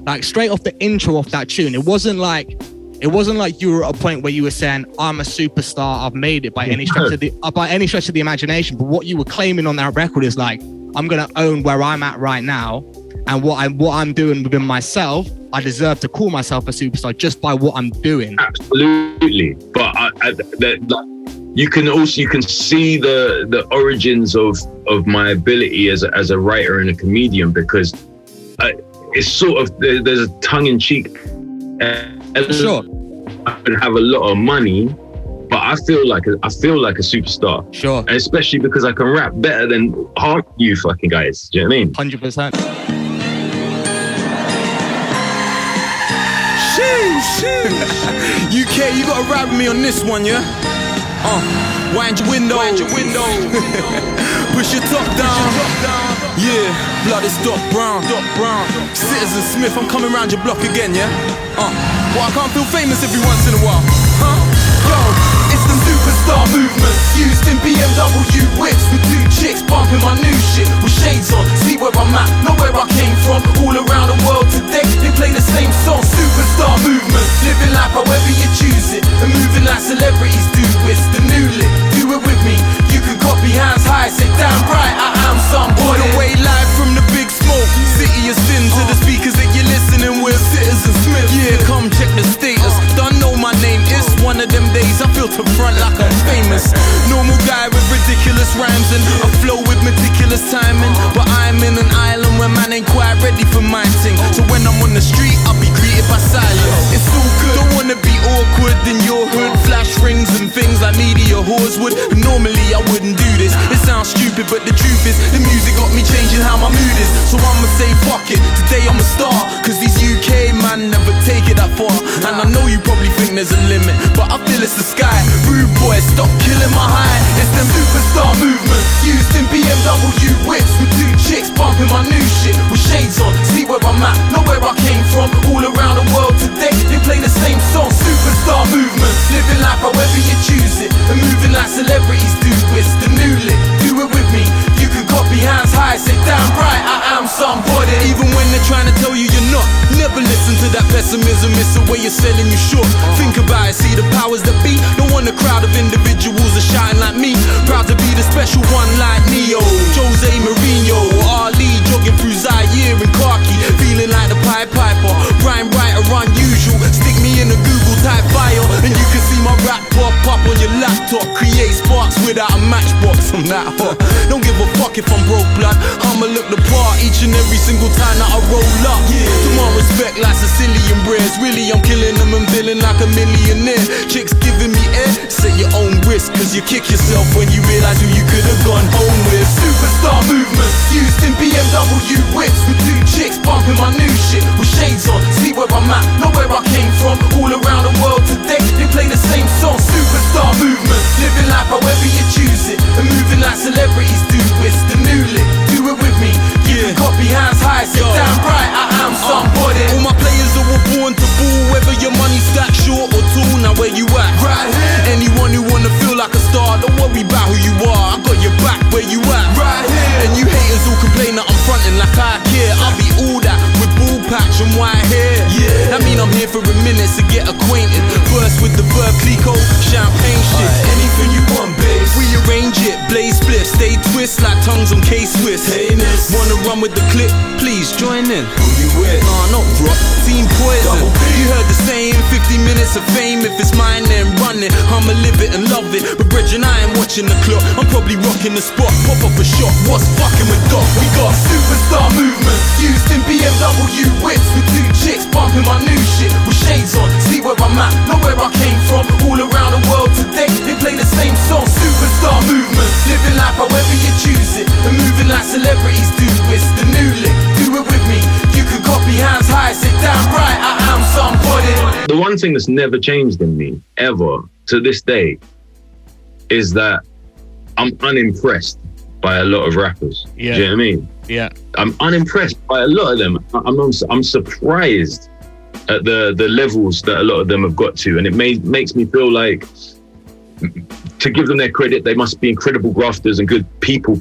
like straight off the intro of that tune, it wasn't like you were at a point where you were saying, I'm a superstar, I've made it by any stretch of the imagination. But what you were claiming on that record is like, I'm gonna own where I'm at right now, and what I'm doing within myself. I deserve to call myself a superstar just by what I'm doing. Absolutely, but you can see the origins of my ability as a writer and a comedian, because it's sort of there's a tongue-in-cheek. Sure. I can have a lot of money, but I feel like a superstar. Sure. And especially because I can rap better than half you fucking guys. Do you know what I mean? 100%. UK, you gotta rap with me on this one, yeah? Wind your window. Push your top down. Yeah, blood is Doc Brown. Citizen Smith, I'm coming round your block again, yeah? Well, I can't feel famous every once in a while, huh? Yo, it's the superstar movement. Used in BMW whips with 2 chicks bumping my new shit with shades on. See where I'm at, not where I came from. All around the world today, they play the same song. Superstar movement, living life however you choose it, and moving like celebrities do. It's the new lit, do it with me. You can copy, hands high, sit down right. I am somebody. All the way live from the big smoke, city of sin, to the speakers that you're listening with. Citizen Smith, yeah, come check the status. Don't know my name, it's one of them days I feel to front like I'm famous. Normal guy with ridiculous rhymes, and I flow with meticulous timing. But I'm in an island where man ain't quite ready for my thing. So when I'm on the street, I'll be greeted by silence. It's all good, don't wanna be awkward in your hood. Flash rings and things like media whores would. And normally I wouldn't do this. It sounds stupid, but the truth is the music got me changing how my mood is. So I'ma say fuck it, today I'm a star. Cause these UK man never take it that far. And I know you probably think there's a limit, but I feel it's the sky. Rude boy, stop killing my high. It's them superstar movement. Used in BMW whips with 2 chicks bumping my new shit with shades on. See where I'm at, not where I came from. All around the world today, they play the same song. Superstar movement, living life however you choose it, and moving like celebrities do. It's the new lit, do it with me. You can copy, hands high, sit down right. I am somebody. Even when they're trying to tell you you're not, never listen to that pessimism. It's the way you're selling you short. Think about it, see the powers that be. Don't want a crowd of individuals that shine like me. Proud to be the special one like Neo, Jose Mourinho, Ali, jogging through Zaire in khaki, feeling like the Pied Piper. Rhyme writer unusual, stick me in a Google type bio, and you can see my rap pop up on your laptop. Create sparks without a matchbox. I'm that hot. Don't give a fuck if I'm broke, blood. I'ma look the part each and every single time that I roll up. Demand respect like Sicilian breads. Really, I'm killing them and feeling like a millionaire. Chicks giving me air, set your own risk, cause you kick yourself when you realize who you could have gone home with. Superstar movement, used in BMW whips with 2 chicks bumping my new shit with shades on. See where I'm at, not where I came from. All around the world today, they play the same song. Superstar movement, living life however you choose it, and moving like celebrities do. It's the new lit, do it with me. You can copy, hands high, sit down right. I am somebody. All my players that were born to fool, whether your money stacked short or tall. Now where you at? Right here. Anyone who wanna feel like a star, don't worry about who you are. I got your back where you at. Right here. And you haters who complain that I'm fronting like I care. I'll be all that with ball patch and white hair. Yeah. That mean I'm here for a minute to get acquainted. First with the Berkeley Code, champagne shit. Anything you want, babe. Rearrange it, blaze split, stay twist like tongues on K-Swiss. Hey, miss. Wanna run with the clip? Please join in. Who you with? Nah, not rock. Team Poison. You heard the saying, 50 minutes of fame. If it's mine, then run it. I'ma live it and love it. But brethren, I ain't watching the clock. I'm probably rocking the spot. Pop up a shot. What's fucking with Doc? We got superstar movement. Used in BMW whips with 2 chicks bumping my new shit with shades on. See where I'm at, not where I came from. All around the world today, they play the same song. Superstar movement, living life however you choose it, and moving like celebrities do. It's the new lit, do it with me. You can copy, hands high, sit down right. I am somebody. The one thing that's never changed in me, ever, to this day, is that I'm unimpressed by a lot of rappers. Yeah. Do you know what I mean? Yeah. I'm unimpressed by a lot of them. I'm surprised at the levels that a lot of them have got to, and it makes me feel like to give them their credit, they must be incredible grafters and good people.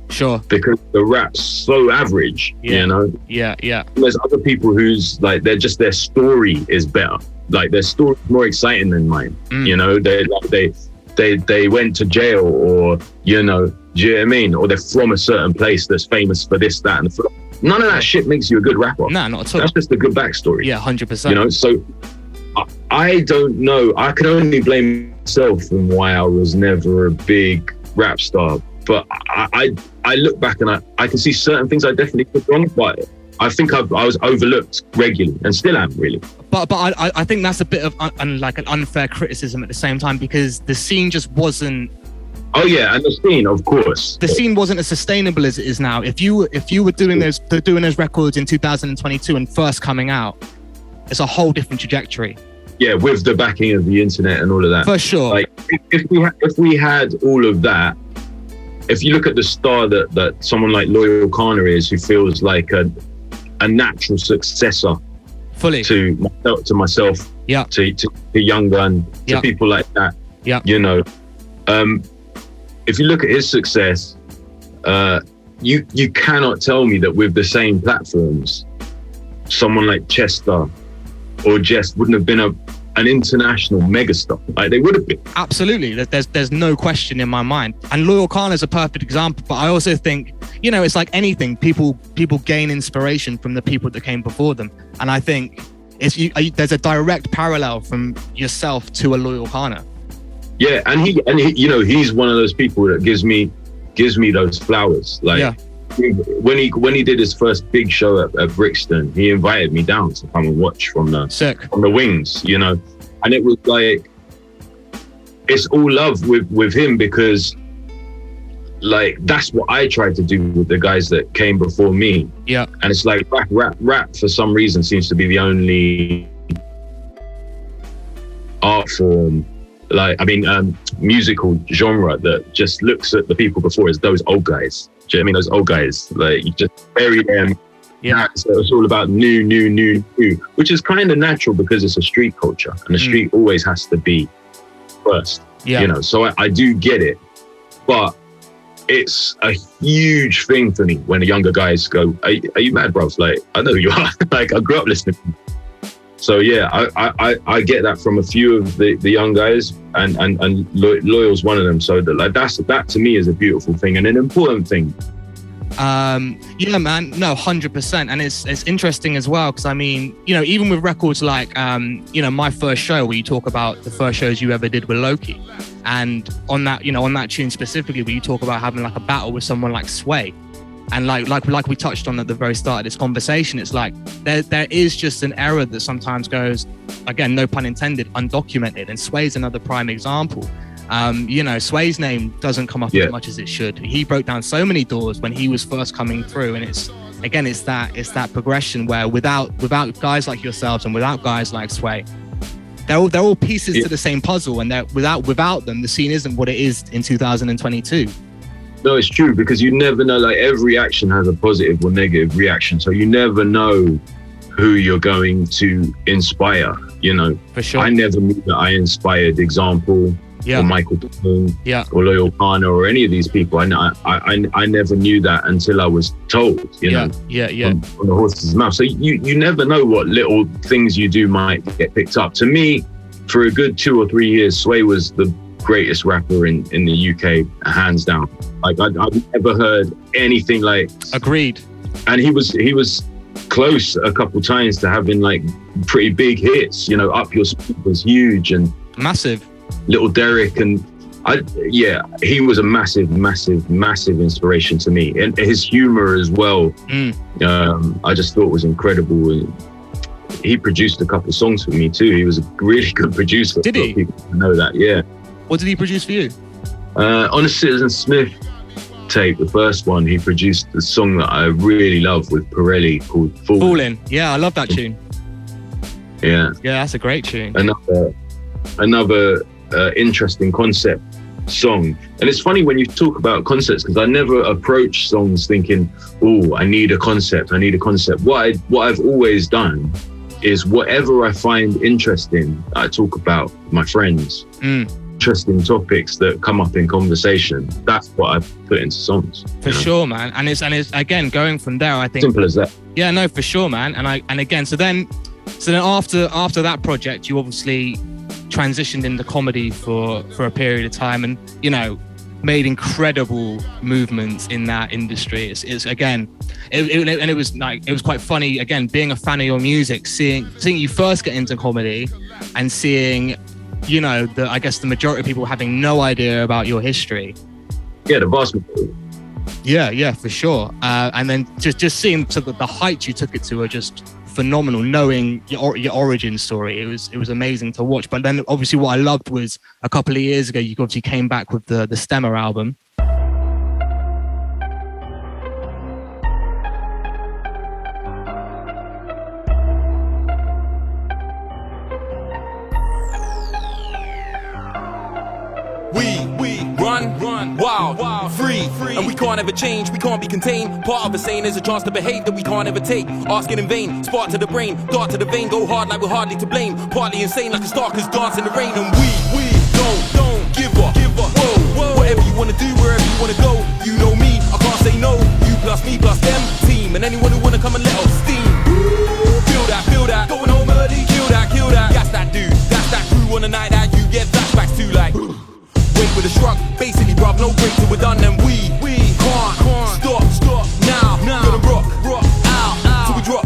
Sure. Because the rap's so average, you know? Yeah. There's other people whose, like, they're just, their story is better. Like, their story is more exciting than mine. You know, they went to jail, or, you know, do you know what I mean? Or they're from a certain place that's famous for this, that, and the none of that shit makes you a good rapper. No, not at all. That's just a good backstory. Yeah, 100%. You know, so I don't know. I can only blame myself and why I was never a big rap star. But I look back and I can see certain things I definitely did wrong, but I think I was overlooked regularly and still am, really. But I think that's a bit of like an unfair criticism at the same time, because the scene just wasn't. Oh yeah, and the scene, of course. The scene wasn't as sustainable as it is now. If you were doing those records in 2022 and first coming out, it's a whole different trajectory. Yeah, with the backing of the internet and all of that. For sure. Like if we had all of that, if you look at the star that someone like Loyal Kana is, who feels like a natural successor fully to myself, to Young Gun, to people like that. Yeah. You know, if you look at his success, you cannot tell me that with the same platforms, someone like Chester or Jest wouldn't have been an international megastar. Like, they would have been. Absolutely. There's no question in my mind. And Loyal Kana is a perfect example. But I also think, you know, it's like anything. People gain inspiration from the people that came before them. And I think there's a direct parallel from yourself to a Loyal Kana. Yeah, and he, you know, he's one of those people that gives me those flowers. Like, when he did his first big show at Brixton, he invited me down to come and watch from the wings, you know. And it was like, it's all love with him, because like, that's what I tried to do with the guys that came before me. Yeah. And it's like rap for some reason seems to be the only art form, like, I mean, musical genre that just looks at the people before as those old guys. Do you know what I mean? Those old guys, like, you just bury them. Yeah. So it's all about new, which is kind of natural because it's a street culture, and the street always has to be first. Yeah. You know, so I do get it, but it's a huge thing for me when the younger guys go, "Are you mad, bro?" Like, I know who you are. Like, I grew up listening. So yeah, I get that from a few of the young guys, and Loyal's one of them. So that to me is a beautiful thing and an important thing. Yeah, man, no, 100%. And it's interesting as well, because I mean, you know, even with records like, you know, My First Show, where you talk about the first shows you ever did with Loki, and on that, you know, on that tune specifically, where you talk about having like a battle with someone like Sway. And like we touched on at the very start of this conversation, it's like there is just an error that sometimes goes, again, no pun intended, undocumented. And Sway's another prime example. You know, Sway's name doesn't come up as much as it should. He broke down so many doors when he was first coming through, and it's that progression where without guys like yourselves and without guys like Sway, they're all pieces to the same puzzle, and without them, the scene isn't what it is in 2022. No, it's true, because you never know, like, every action has a positive or negative reaction. So you never know who you're going to inspire, you know. For sure. I never knew that I inspired Example or Michael Dillon or Loyal Kana or any of these people. I never knew that until I was told, you know, from the horse's mouth. So you never know what little things you do might get picked up. To me, for a good 2 or 3 years, Sway was the greatest rapper in the UK, hands down. Like, I've never heard anything like. Agreed. And he was close a couple times to having like pretty big hits. You know, Up Your Speed was huge and massive. Little Derek, and he was a massive inspiration to me, and his humor as well. I just thought was incredible. He produced a couple songs for me too. He was a really good producer. Did he? People know that, yeah. What did he produce for you? On a Citizen Smith tape, the first one, he produced a song that I really love with Pirelli called Fallin'. Yeah, I love that tune. Yeah, that's a great tune. Another interesting concept song. And it's funny when you talk about concepts, because I never approach songs thinking, oh, I need a concept. What I've always done is whatever I find interesting, I talk about with my friends. interesting topics that come up in conversation. That's what I put into songs. For sure, man. And it's again going from there. I think simple as that. Yeah, no, for sure, man. And again, so then after that project, you obviously transitioned into comedy for a period of time, and you know, made incredible movements in that industry. It was quite funny again, being a fan of your music, seeing you first get into comedy, and seeing, you know, I guess the majority of people having no idea about your history. Yeah, the vast majority. Yeah, for sure. And then just seeing to the heights you took it to are just phenomenal. Knowing your origin story, it was amazing to watch. But then obviously what I loved was a couple of years ago, you obviously came back with the Stemmer album. We run, wild, free, and we can't ever change, we can't be contained. Part of us saying there's a chance to behave that we can't ever take. Asking in vain, spark to the brain, dart to the vein, go hard like we're hardly to blame. Partly insane like a stalker's dance in the rain. And we don't give up. Whoa. Whatever you wanna do, wherever you wanna go, you know me, I can't say no. You plus me plus them, team, and anyone who wanna come and let off steam. Feel that, going home early, kill that. That's that dude, that's that crew on the night that you get flashbacks to, like wait with a shrug, basically bruv, no break till we're done. And we can't stop now. Gonna rock out till we drop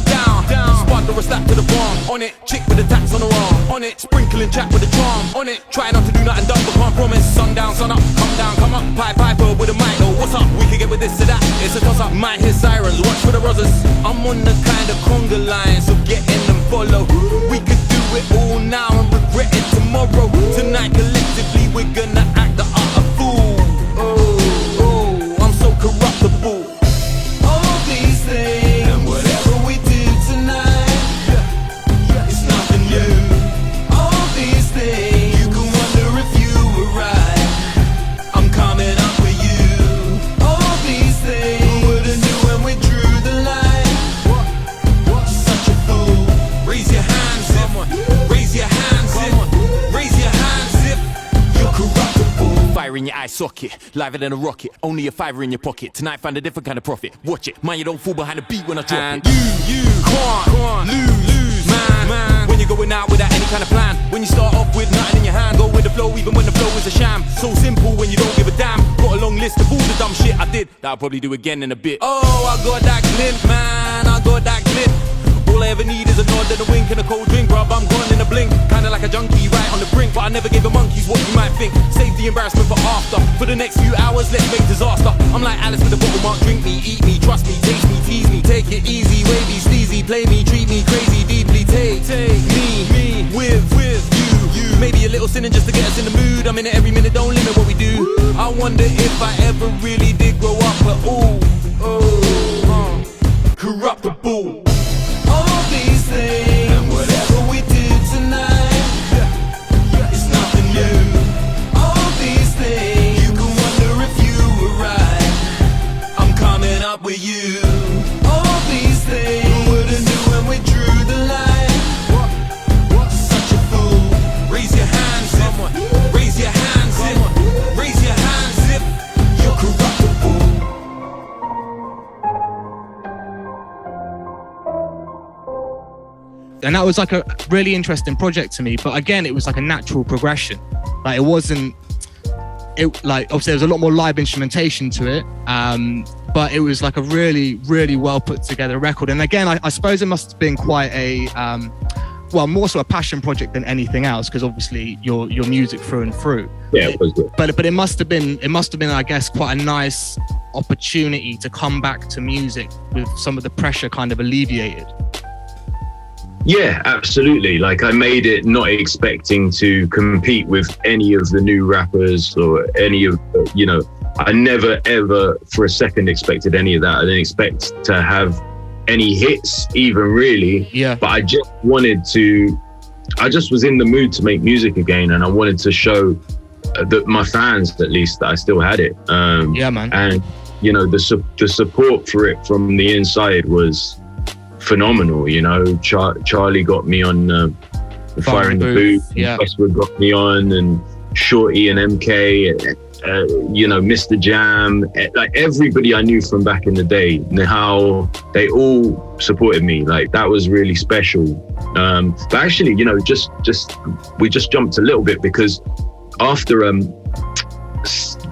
down. Spot the stack to the bomb. On it, chick with the tats on her arm. On it, sprinkling chat with the charm. On it, try not to do nothing dumb, but can't promise. Sundown, sun up, come up. Piper with a mic. Oh, what's up? We can get with this to that. It's a toss up. Might hear sirens. Watch for the brothers. I'm on the kind of conga line, so get in and follow. We could do it all now and regret it tomorrow. Tonight collectively we're gonna act the utter fool. Oh, I'm so corruptible. All these things, and whatever we do tonight, it's nothing new. All these things, you can wonder if you were right. I'm coming up with you. All these things, who would've knew when we drew the line? Such a fool. Raise your hands if, raise your hands if, raise your hands if you're corruptible. Fire in your eye socket, liver than a rocket. Only a fiver in your pocket. Tonight find a different kind of profit. Watch it, man, you don't fall behind the beat when I drop it. You can't lose, man. When you're going out without any kind of plan. When you start off with nothing in your hand, go with the flow even when the flow is a sham. So simple when you don't give a damn. Got a long list of all the dumb shit I did that I'll probably do again in a bit. Oh, I got that glint, man, I got that glint. All I ever need is a nod and a wink and a cold drink, bruv, I'm gone in a blink. Kinda like a junkie right on the brink, but I never gave a monkeys what you might think. Save the embarrassment for after. For the next few hours, let's make disaster. I'm like Alice with a bottle mark, drink me, eat me, trust me, taste me, tease me. Take it easy, wavy, sleazy, play me, treat me crazy, deeply. Take me with you. Maybe a little sinning just to get us in the mood. I'm in it every minute, don't limit what we do. I wonder if I ever really did grow up at all. Corruptible. All these things, and whatever we do tonight, it's nothing new. All these things, you can wonder if you were right. I'm coming up with you. All these things, who would've knew when we drew the line? Such a fool. Raise your hands if, raise your hands if, raise your hands if you're corruptible. And that was like a really interesting project to me. But again, it was like a natural progression. Like obviously there was a lot more live instrumentation to it. But it was like a really, really well put together record. And again, I suppose it must have been quite a, more so a passion project than anything else, because obviously your music through and through. Yeah, it was good. But it must have been, I guess, quite a nice opportunity to come back to music with some of the pressure kind of alleviated. Yeah, absolutely. Like I made it not expecting to compete with any of the new rappers or any of, I never ever for a second expected any of that. I didn't expect to have any hits even really. Yeah. But I just was in the mood to make music again, and I wanted to show that my fans, at least, that I still had it. Yeah, man. And, the support for it from the inside was phenomenal. Charlie got me on Fire in the Booth. Yeah. Westwood got me on, and Shorty and MK, Mr. Jam, like everybody I knew from back in the day, how they all supported me. Like that was really special. But actually, we just jumped a little bit because after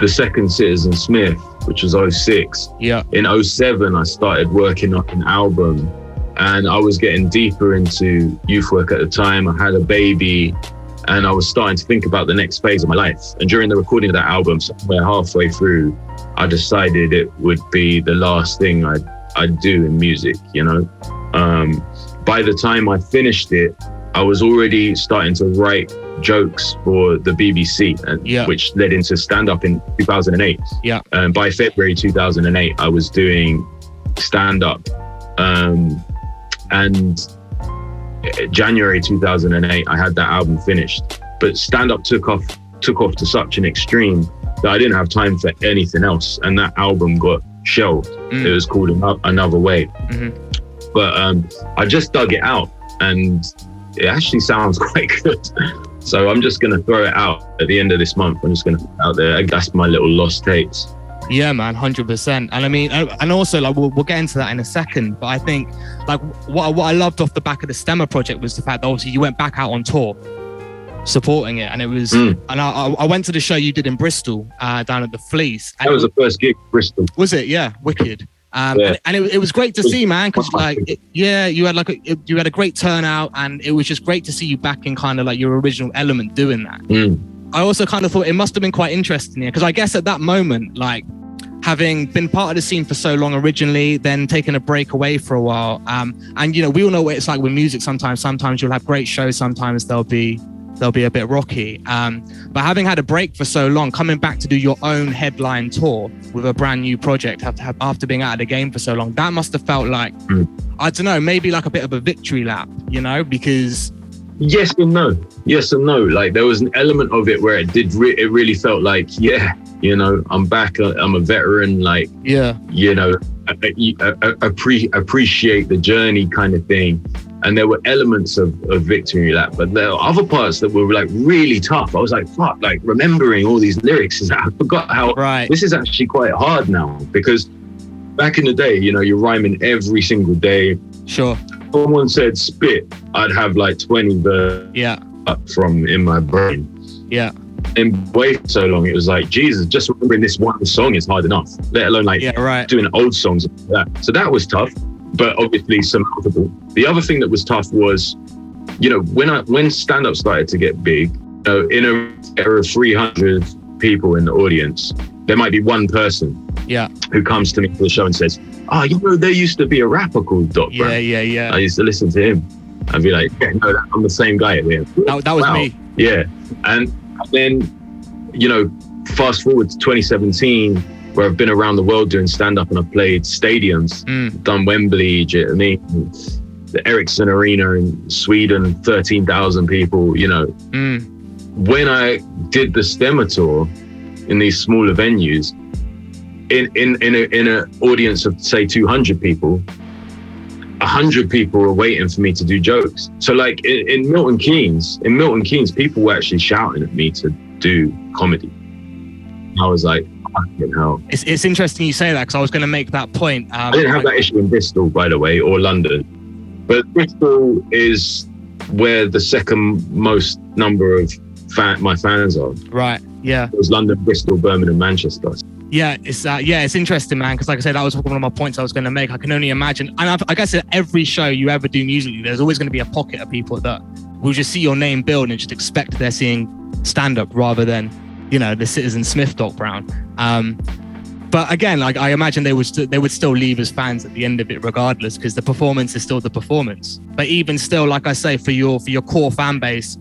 the second Citizen Smith, which was 06, in 07 I started working on an album, and I was getting deeper into youth work at the time. I had a baby, and I was starting to think about the next phase of my life. And during the recording of that album, somewhere halfway through, I decided it would be the last thing I'd do in music, By the time I finished it, I was already starting to write jokes for the BBC, which led into stand-up in 2008. By February 2008, I was doing stand-up. And January 2008, I had that album finished. But stand-up took off to such an extreme that I didn't have time for anything else. And that album got shelved. It was called Another Way. But I just dug it out, and it actually sounds quite good. So I'm just going to throw it out at the end of this month. I'm just going to put it out there. That's my little lost tapes. Yeah, man, 100%. And I mean, and also like we'll get into that in a second. But I think like what I loved off the back of the Stemmer project was the fact that obviously you went back out on tour, supporting it, and it was. And I went to the show you did in Bristol, down at the Fleece. That was the first gig, Bristol. Was it? Yeah, wicked. And it was great to see, man, because you had a great turnout, and it was just great to see you back in kind of like your original element doing that. I also kind of thought it must have been quite interesting here, because I guess at that moment, like having been part of the scene for so long originally, then taking a break away for a while, and we all know what it's like with music. Sometimes you'll have great shows, sometimes they'll be a bit rocky. But having had a break for so long, coming back to do your own headline tour with a brand new project after being out of the game for so long, that must have felt like, I don't know, maybe like a bit of a victory lap, because... Yes and no. Like there was an element of it where it really felt like, I'm back. I'm a veteran. Like, appreciate the journey kind of thing. And there were elements of victory lap, but there were other parts that were like really tough. I was like, fuck, like remembering all these lyrics is I forgot how this is actually quite hard now, because back in the day, you're rhyming every single day. Sure. Someone said spit, I'd have like 20 verses up from in my brain. Yeah. And way for so long, it was like, Jesus, just remembering this one song is hard enough, let alone like doing old songs like that. So that was tough, but obviously surmountable. The other thing that was tough was, when stand-up started to get big, in a era of 300 people in the audience, there might be one person who comes to me for the show and says, there used to be a rapper called Doc Brown. Yeah. I used to listen to him. I'd be like, I'm the same guy here. That was me. Yeah. And then, fast forward to 2017, where I've been around the world doing stand-up, and I've played stadiums, done Wembley, the Ericsson Arena in Sweden, 13,000 people, When I did the Stemmer tour in these smaller venues, in an audience of say 200 people, 100 people were waiting for me to do jokes. So like in Milton Keynes, people were actually shouting at me to do comedy. I was like, fucking hell. It's interesting you say that, because I was going to make that point. I didn't have that issue in Bristol, by the way, or London. But Bristol is where the second most number of my fans are. Right, yeah. It was London, Bristol, Birmingham, Manchester. Yeah, it's interesting, man, because like I said, that was one of my points I was going to make. I can only imagine, and I guess at every show you ever do musically, there's always going to be a pocket of people that will just see your name build and just expect they're seeing stand-up rather than, the Citizen Smith Doc Brown. But again, like I imagine they would still leave as fans at the end of it regardless, because the performance is still the performance. But even still, like I say, for your core fan base,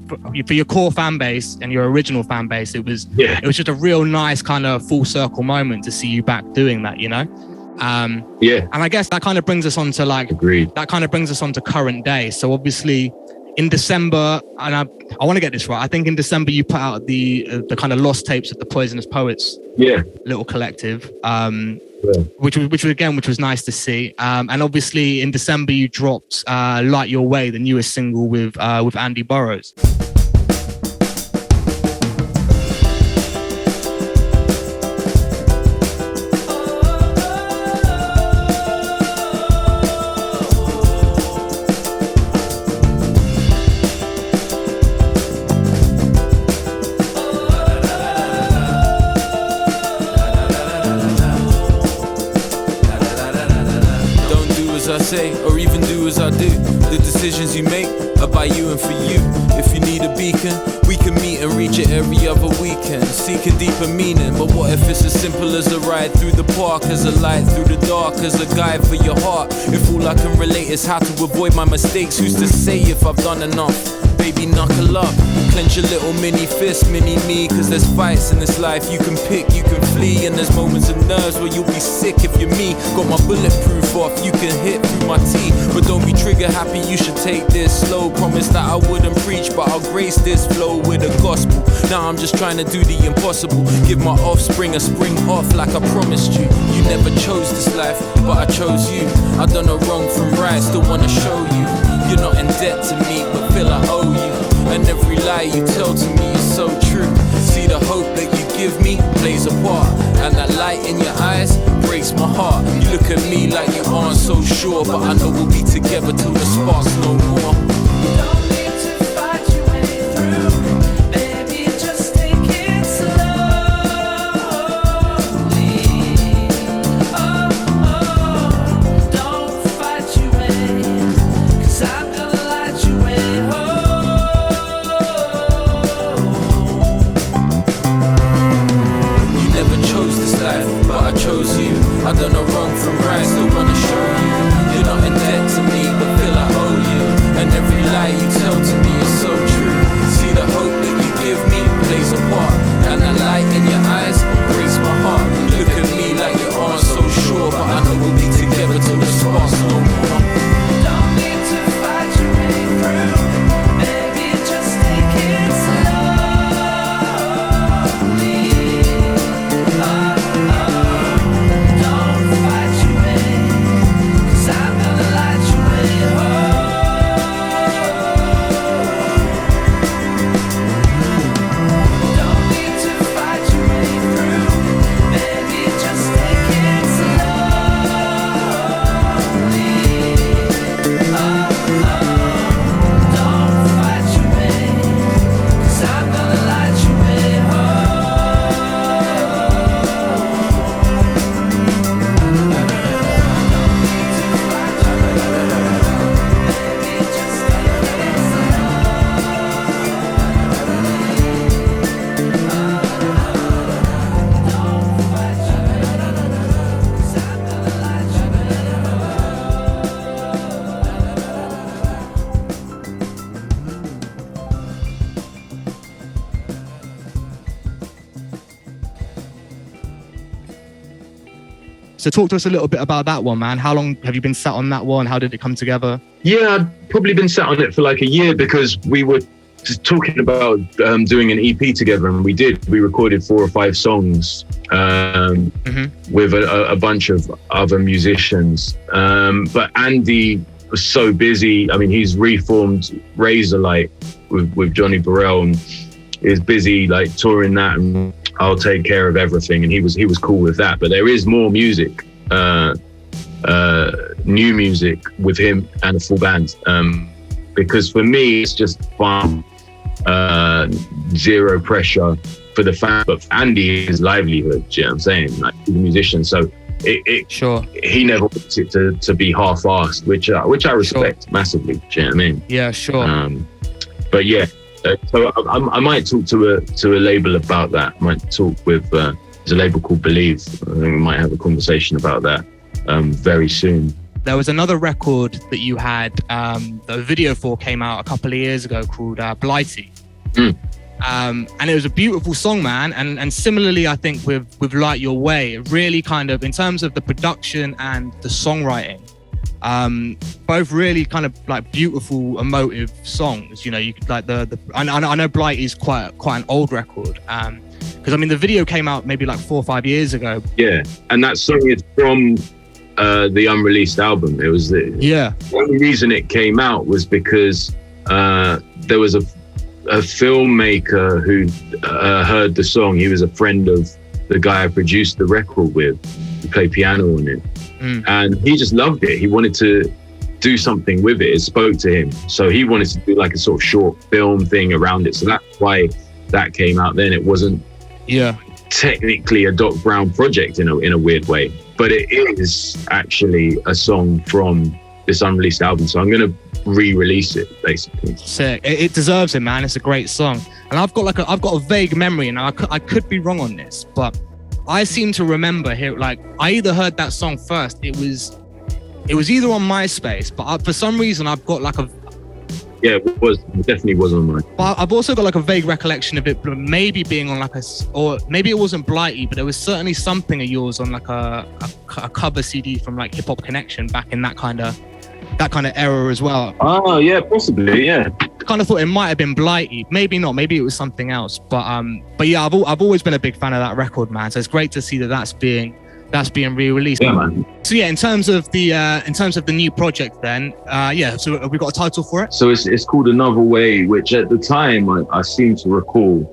and your original fan base, it was just a real nice kind of full circle moment to see you back doing that, And I guess that kind of brings us on to current day. So obviously in December, and I want to get this right, I think in December you put out the kind of lost tapes of the Poisonous Poets little collective, which was nice to see. And obviously in December you dropped Light Your Way, the newest single with Andy Burroughs. decisions you make are by you and for you. If you need a beacon, we can meet and reach it every other weekend, seeking deeper meaning. But what if it's as simple as a ride through the park, as a light through the dark, as a guide for your heart? If all I can relate is how to avoid my mistakes, who's to say if I've done enough? Baby, knuckle up, clench your little mini fist, mini me. Cause there's fights in this life you can pick, you can flee. And there's moments of nerves where you'll be sick if you're me. Got my bulletproof off, you can hit through my teeth. But don't be trigger happy, you should take this slow. Promise that I wouldn't preach, but I'll grace this flow with the gospel. Now I'm just trying to do the impossible, give my offspring a spring off like I promised you. You never chose this life, but I chose you. I done no wrong from right, still wanna show you. You're not in debt to me, but feel I owe you. And every lie you tell to me is so true. See the hope that you give me plays a part, and that light in your eyes breaks my heart. You look at me like you aren't so sure, but I know we'll be together till the sparks no more. Don't need to fight your way through, baby, just take it slowly. Oh, don't fight your way, cause I'm gonna light your way home. You never chose this life, but I chose you. I done no wrong from right, still wanna show you. You're not in debt to me, but feel I owe you. And every lie you tell to me is so true. See the hope that you give me plays a part, and that light in your eyes breaks my heart. You look at me like you aren't so sure, but I know we'll be together till the sparks no more. Don't need to fight your way through, baby, just take it slowly. Don't fight your way, cause I'm gonna light your way home. Don't need to fight your way through, baby, just take it slowly. Don't fight your way, cause I'm gonna light your way home. So talk to us a little bit about that one, man. How long have you been sat on that one? How did it come together? Yeah, I'd probably been sat on it for like a year because we were just talking about doing an EP together, and we did. We recorded 4 or 5 songs with a bunch of other musicians. But Andy was so busy. I mean, he's reformed Razorlight with Johnny Burrell and is busy like touring that, and I'll take care of everything. And he was cool with that. But there is more music, new music with him and a full band. Because for me, it's just fun, zero pressure for the fan. But for Andy, his livelihood, do you know what I'm saying? Like, he's a musician. So Sure. he never wants it to be half-assed, which I respect massively. Do you know what I mean? Yeah, sure. But yeah, so I might talk to a label about that. I might talk with there's a label called Believe. I think we might have a conversation about that very soon. There was another record that you had, the video for came out a couple of years ago called Blighty. And it was a beautiful song, man. And similarly, I think with Light Your Way, it really kind of, in terms of the production and the songwriting, both really kind of like beautiful, emotive songs. You know, you could like I know Blight is quite an old record. Because I mean, the video came out maybe like 4 or 5 years ago. Yeah, and that song is from the unreleased album. It was the only reason it came out was because there was a filmmaker who heard the song. He was a friend of the guy I produced the record with, who played piano on it. And he just loved it. He wanted to do something with it. It spoke to him. So he wanted to do like a sort of short film thing around it. So that's why that came out then. It wasn't technically a Doc Brown project in a weird way, but it is actually a song from this unreleased album. So I'm going to re-release it, basically. Sick. It deserves it, man. It's a great song. And I've got a vague memory, and I could be wrong on this, but I seem to remember here, like, I either heard that song first. It was either on MySpace, but for some reason I've got like Yeah, it definitely was on mine. But I've also got like a vague recollection of it maybe being on like or maybe it wasn't Blighty, but there was certainly something of yours on like a cover CD from like Hip Hop Connection back in that kind of era as well. Oh yeah, possibly, yeah. I kind of thought it might have been Blighty, maybe not, maybe it was something else. But yeah, I've always been a big fan of that record, man. So it's great to see that that's being re-released. Yeah, man. So yeah, in terms of the new project, then so have we got a title for it? So it's called Another Way, which at the time I seem to recall,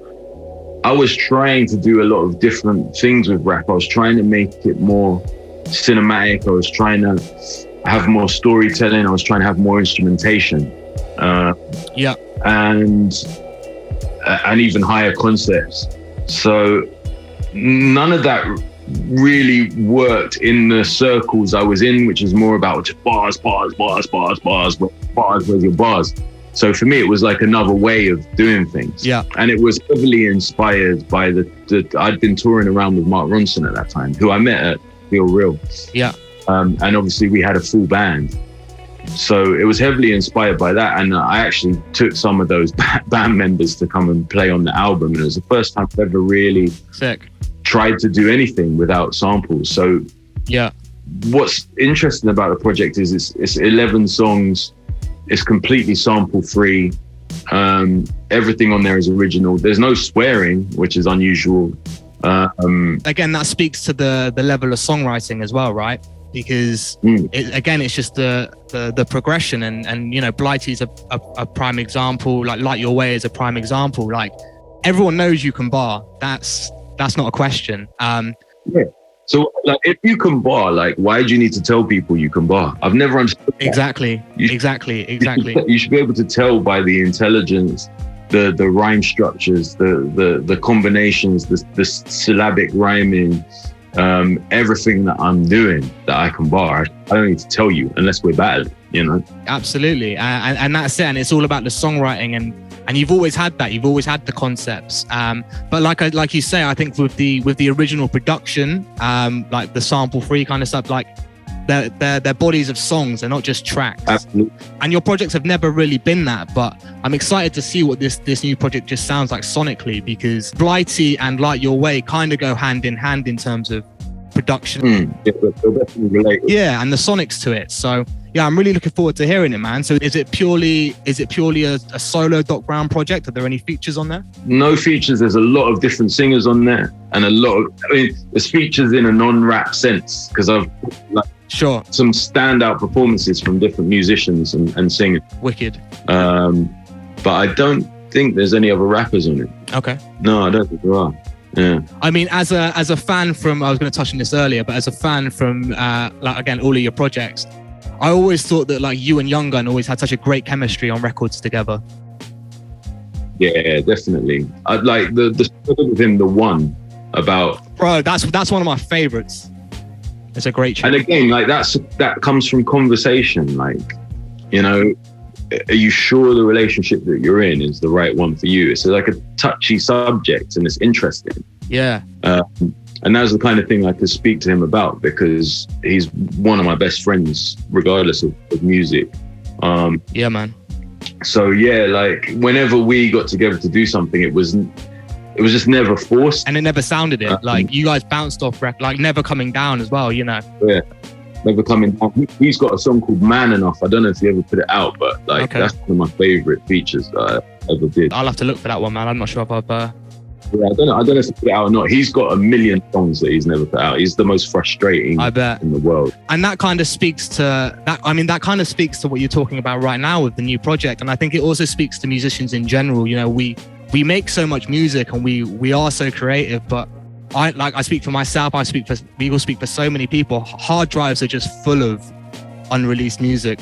I was trying to do a lot of different things with rap. I was trying to make it more cinematic. I was trying to have more storytelling. I was trying to have more instrumentation. And even higher concepts. So none of that really worked in the circles I was in, which is more about just bars, where's your bars? So for me, it was like another way of doing things. Yeah. And it was heavily inspired by I'd been touring around with Mark Ronson at that time, who I met at Feel Real. Yeah. And obviously we had a full band. So it was heavily inspired by that. And I actually took some of those band members to come and play on the album. And it was the first time I've ever really tried to do anything without samples. So yeah, what's interesting about the project is it's 11 songs. It's completely sample free. Everything on there is original. There's no swearing, which is unusual. Again, that speaks to the level of songwriting as well, right? Because it's just the progression, and you know, Blighty's a prime example. Like Light Your Way is a prime example. Like everyone knows you can bar. That's not a question. Yeah. So like, if you can bar, like, why do you need to tell people you can bar? I've never understood that. Exactly. You should be able to tell by the intelligence, the rhyme structures, the combinations, the syllabic rhyming, everything that I'm doing that I can bar. I don't need to tell you unless we're battling, you know? Absolutely. And that's it. And it's all about the songwriting, and you've always had that. You've always had the concepts. But like you say, I think with the original production, like the sample free kind of stuff, like they're bodies of songs. They're not just tracks. Absolutely. And your projects have never really been that. But I'm excited to see what this new project just sounds like sonically, because Blighty and Light Your Way kind of go hand in hand in terms of production. Yeah, they're definitely related. Yeah, and the sonics to it. So yeah, I'm really looking forward to hearing it, man. So is it purely a solo Doc Brown project? Are there any features on there? No features. There's a lot of different singers on there, and there's features in a non-rap sense, because I've some standout performances from different musicians and singers. Wicked. But I don't think there's any other rappers on it. Okay. No, I don't think there are. Yeah. I mean, as a fan from, I was going to touch on this earlier, but as a fan from like, again, all of your projects, I always thought that like you and Young Gun always had such a great chemistry on records together. Yeah, definitely. I like the story with him, the one about. Bro, that's one of my favorites. It's a great tune. And again, like that comes from conversation. Like, you know, are you sure the relationship that you're in is the right one for you? It's like a touchy subject, and it's interesting. Yeah. And that's the kind of thing I could speak to him about, because he's one of my best friends, regardless of music. Yeah, man. So yeah, like whenever we got together to do something, it was just never forced. And it never sounded it. Like you guys bounced off like Never Coming Down as well, you know? Yeah, Never Coming Down. He's got a song called Man Enough. I don't know if he ever put it out, but like that's one of my favorite features that I ever did. I'll have to look for that one, man. I'm not sure if I've... Yeah, I don't know if he put it out or not. He's got a million songs that he's never put out. He's the most frustrating, I bet, in the world. And that kind of speaks to that. I mean, that kind of speaks to what you're talking about right now with the new project. And I think it also speaks to musicians in general. You know, we make so much music and we are so creative, but I speak for myself. We will speak for so many people. Hard drives are just full of unreleased music.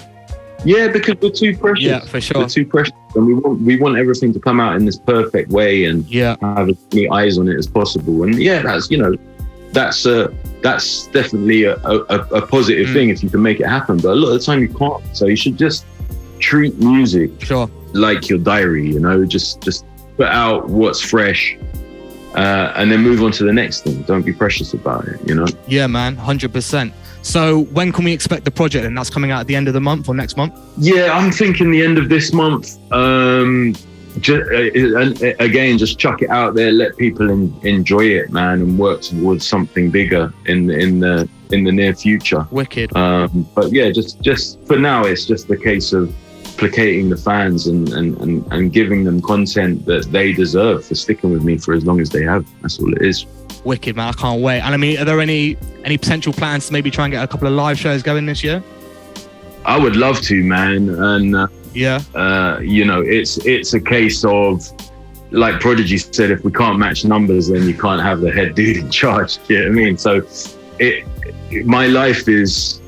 Yeah, because we're too precious. Yeah, for sure. We're too precious, and we want everything to come out in this perfect way and have as many eyes on it as possible. And yeah, that's definitely a positive thing if you can make it happen. But a lot of the time you can't. So you should just treat music Sure. like your diary, you know, just put out what's fresh, and then move on to the next thing. Don't be precious about it, you know? Yeah, man, 100%. So when can we expect the project? And that's coming out at the end of the month or next month? Yeah, I'm thinking the end of this month. Again, just chuck it out there, let people enjoy it, man, and work towards something bigger in the near future. Wicked. But yeah, just for now, it's just the case of placating the fans and giving them content that they deserve for sticking with me for as long as they have. That's all it is. Wicked, man. I can't wait. And I mean, are there any potential plans to maybe try and get a couple of live shows going this year? I would love to, man. And you know, it's a case of, like Prodigy said, if we can't match numbers, then you can't have the head dude in charge. You know what I mean? So my life is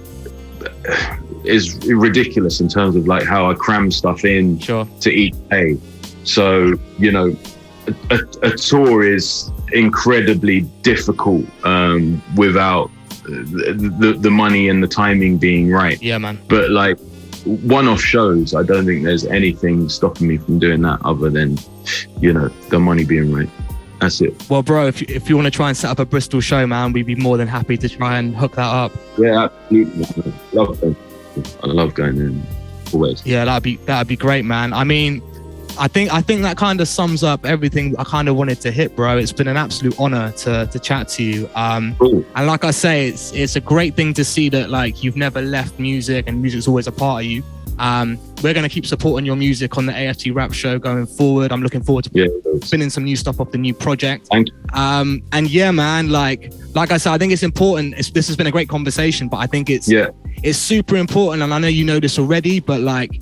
ridiculous in terms of like how I cram stuff in Sure. to each day. So, you know, a tour is incredibly difficult without the money and the timing being right. Yeah, man. But like one-off shows, I don't think there's anything stopping me from doing that other than, you know, the money being right. That's it. Well, bro, if you want to try and set up a Bristol show, man, we'd be more than happy to try and hook that up. Yeah, absolutely. I love going in always. Yeah, that'd be great, man. I mean, I think that kind of sums up everything I kind of wanted to hit, bro. It's been an absolute honor to chat to you. Cool. And like I say, it's a great thing to see that like you've never left music and music's always a part of you. We're going to keep supporting your music on the AFT RAPS show going forward. I'm looking forward to spinning some new stuff off the new project. Thank you. And yeah, man, like I said, I think it's important. This has been a great conversation, but I think it's super important. And I know you know this already, but like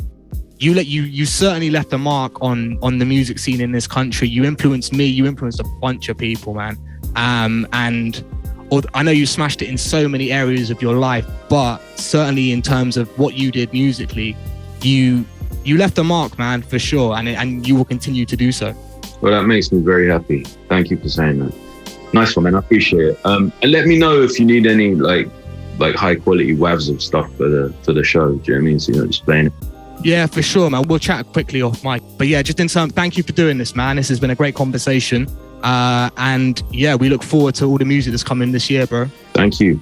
you certainly left a mark on the music scene in this country. You influenced me. You influenced a bunch of people, man. And I know you smashed it in so many areas of your life, but certainly in terms of what you did musically, you left a mark, man, for sure, and you will continue to do so. Well, that makes me very happy. Thank you for saying that. Nice one, man. I appreciate it. And let me know if you need any like high quality WAVs of stuff for the show. Do you know what I mean? So you're not just playing it. Yeah, for sure, man. We'll chat quickly off mic. But yeah, just in terms, thank you for doing this, man. This has been a great conversation. And yeah, we look forward to all the music that's coming this year, bro. Thank you.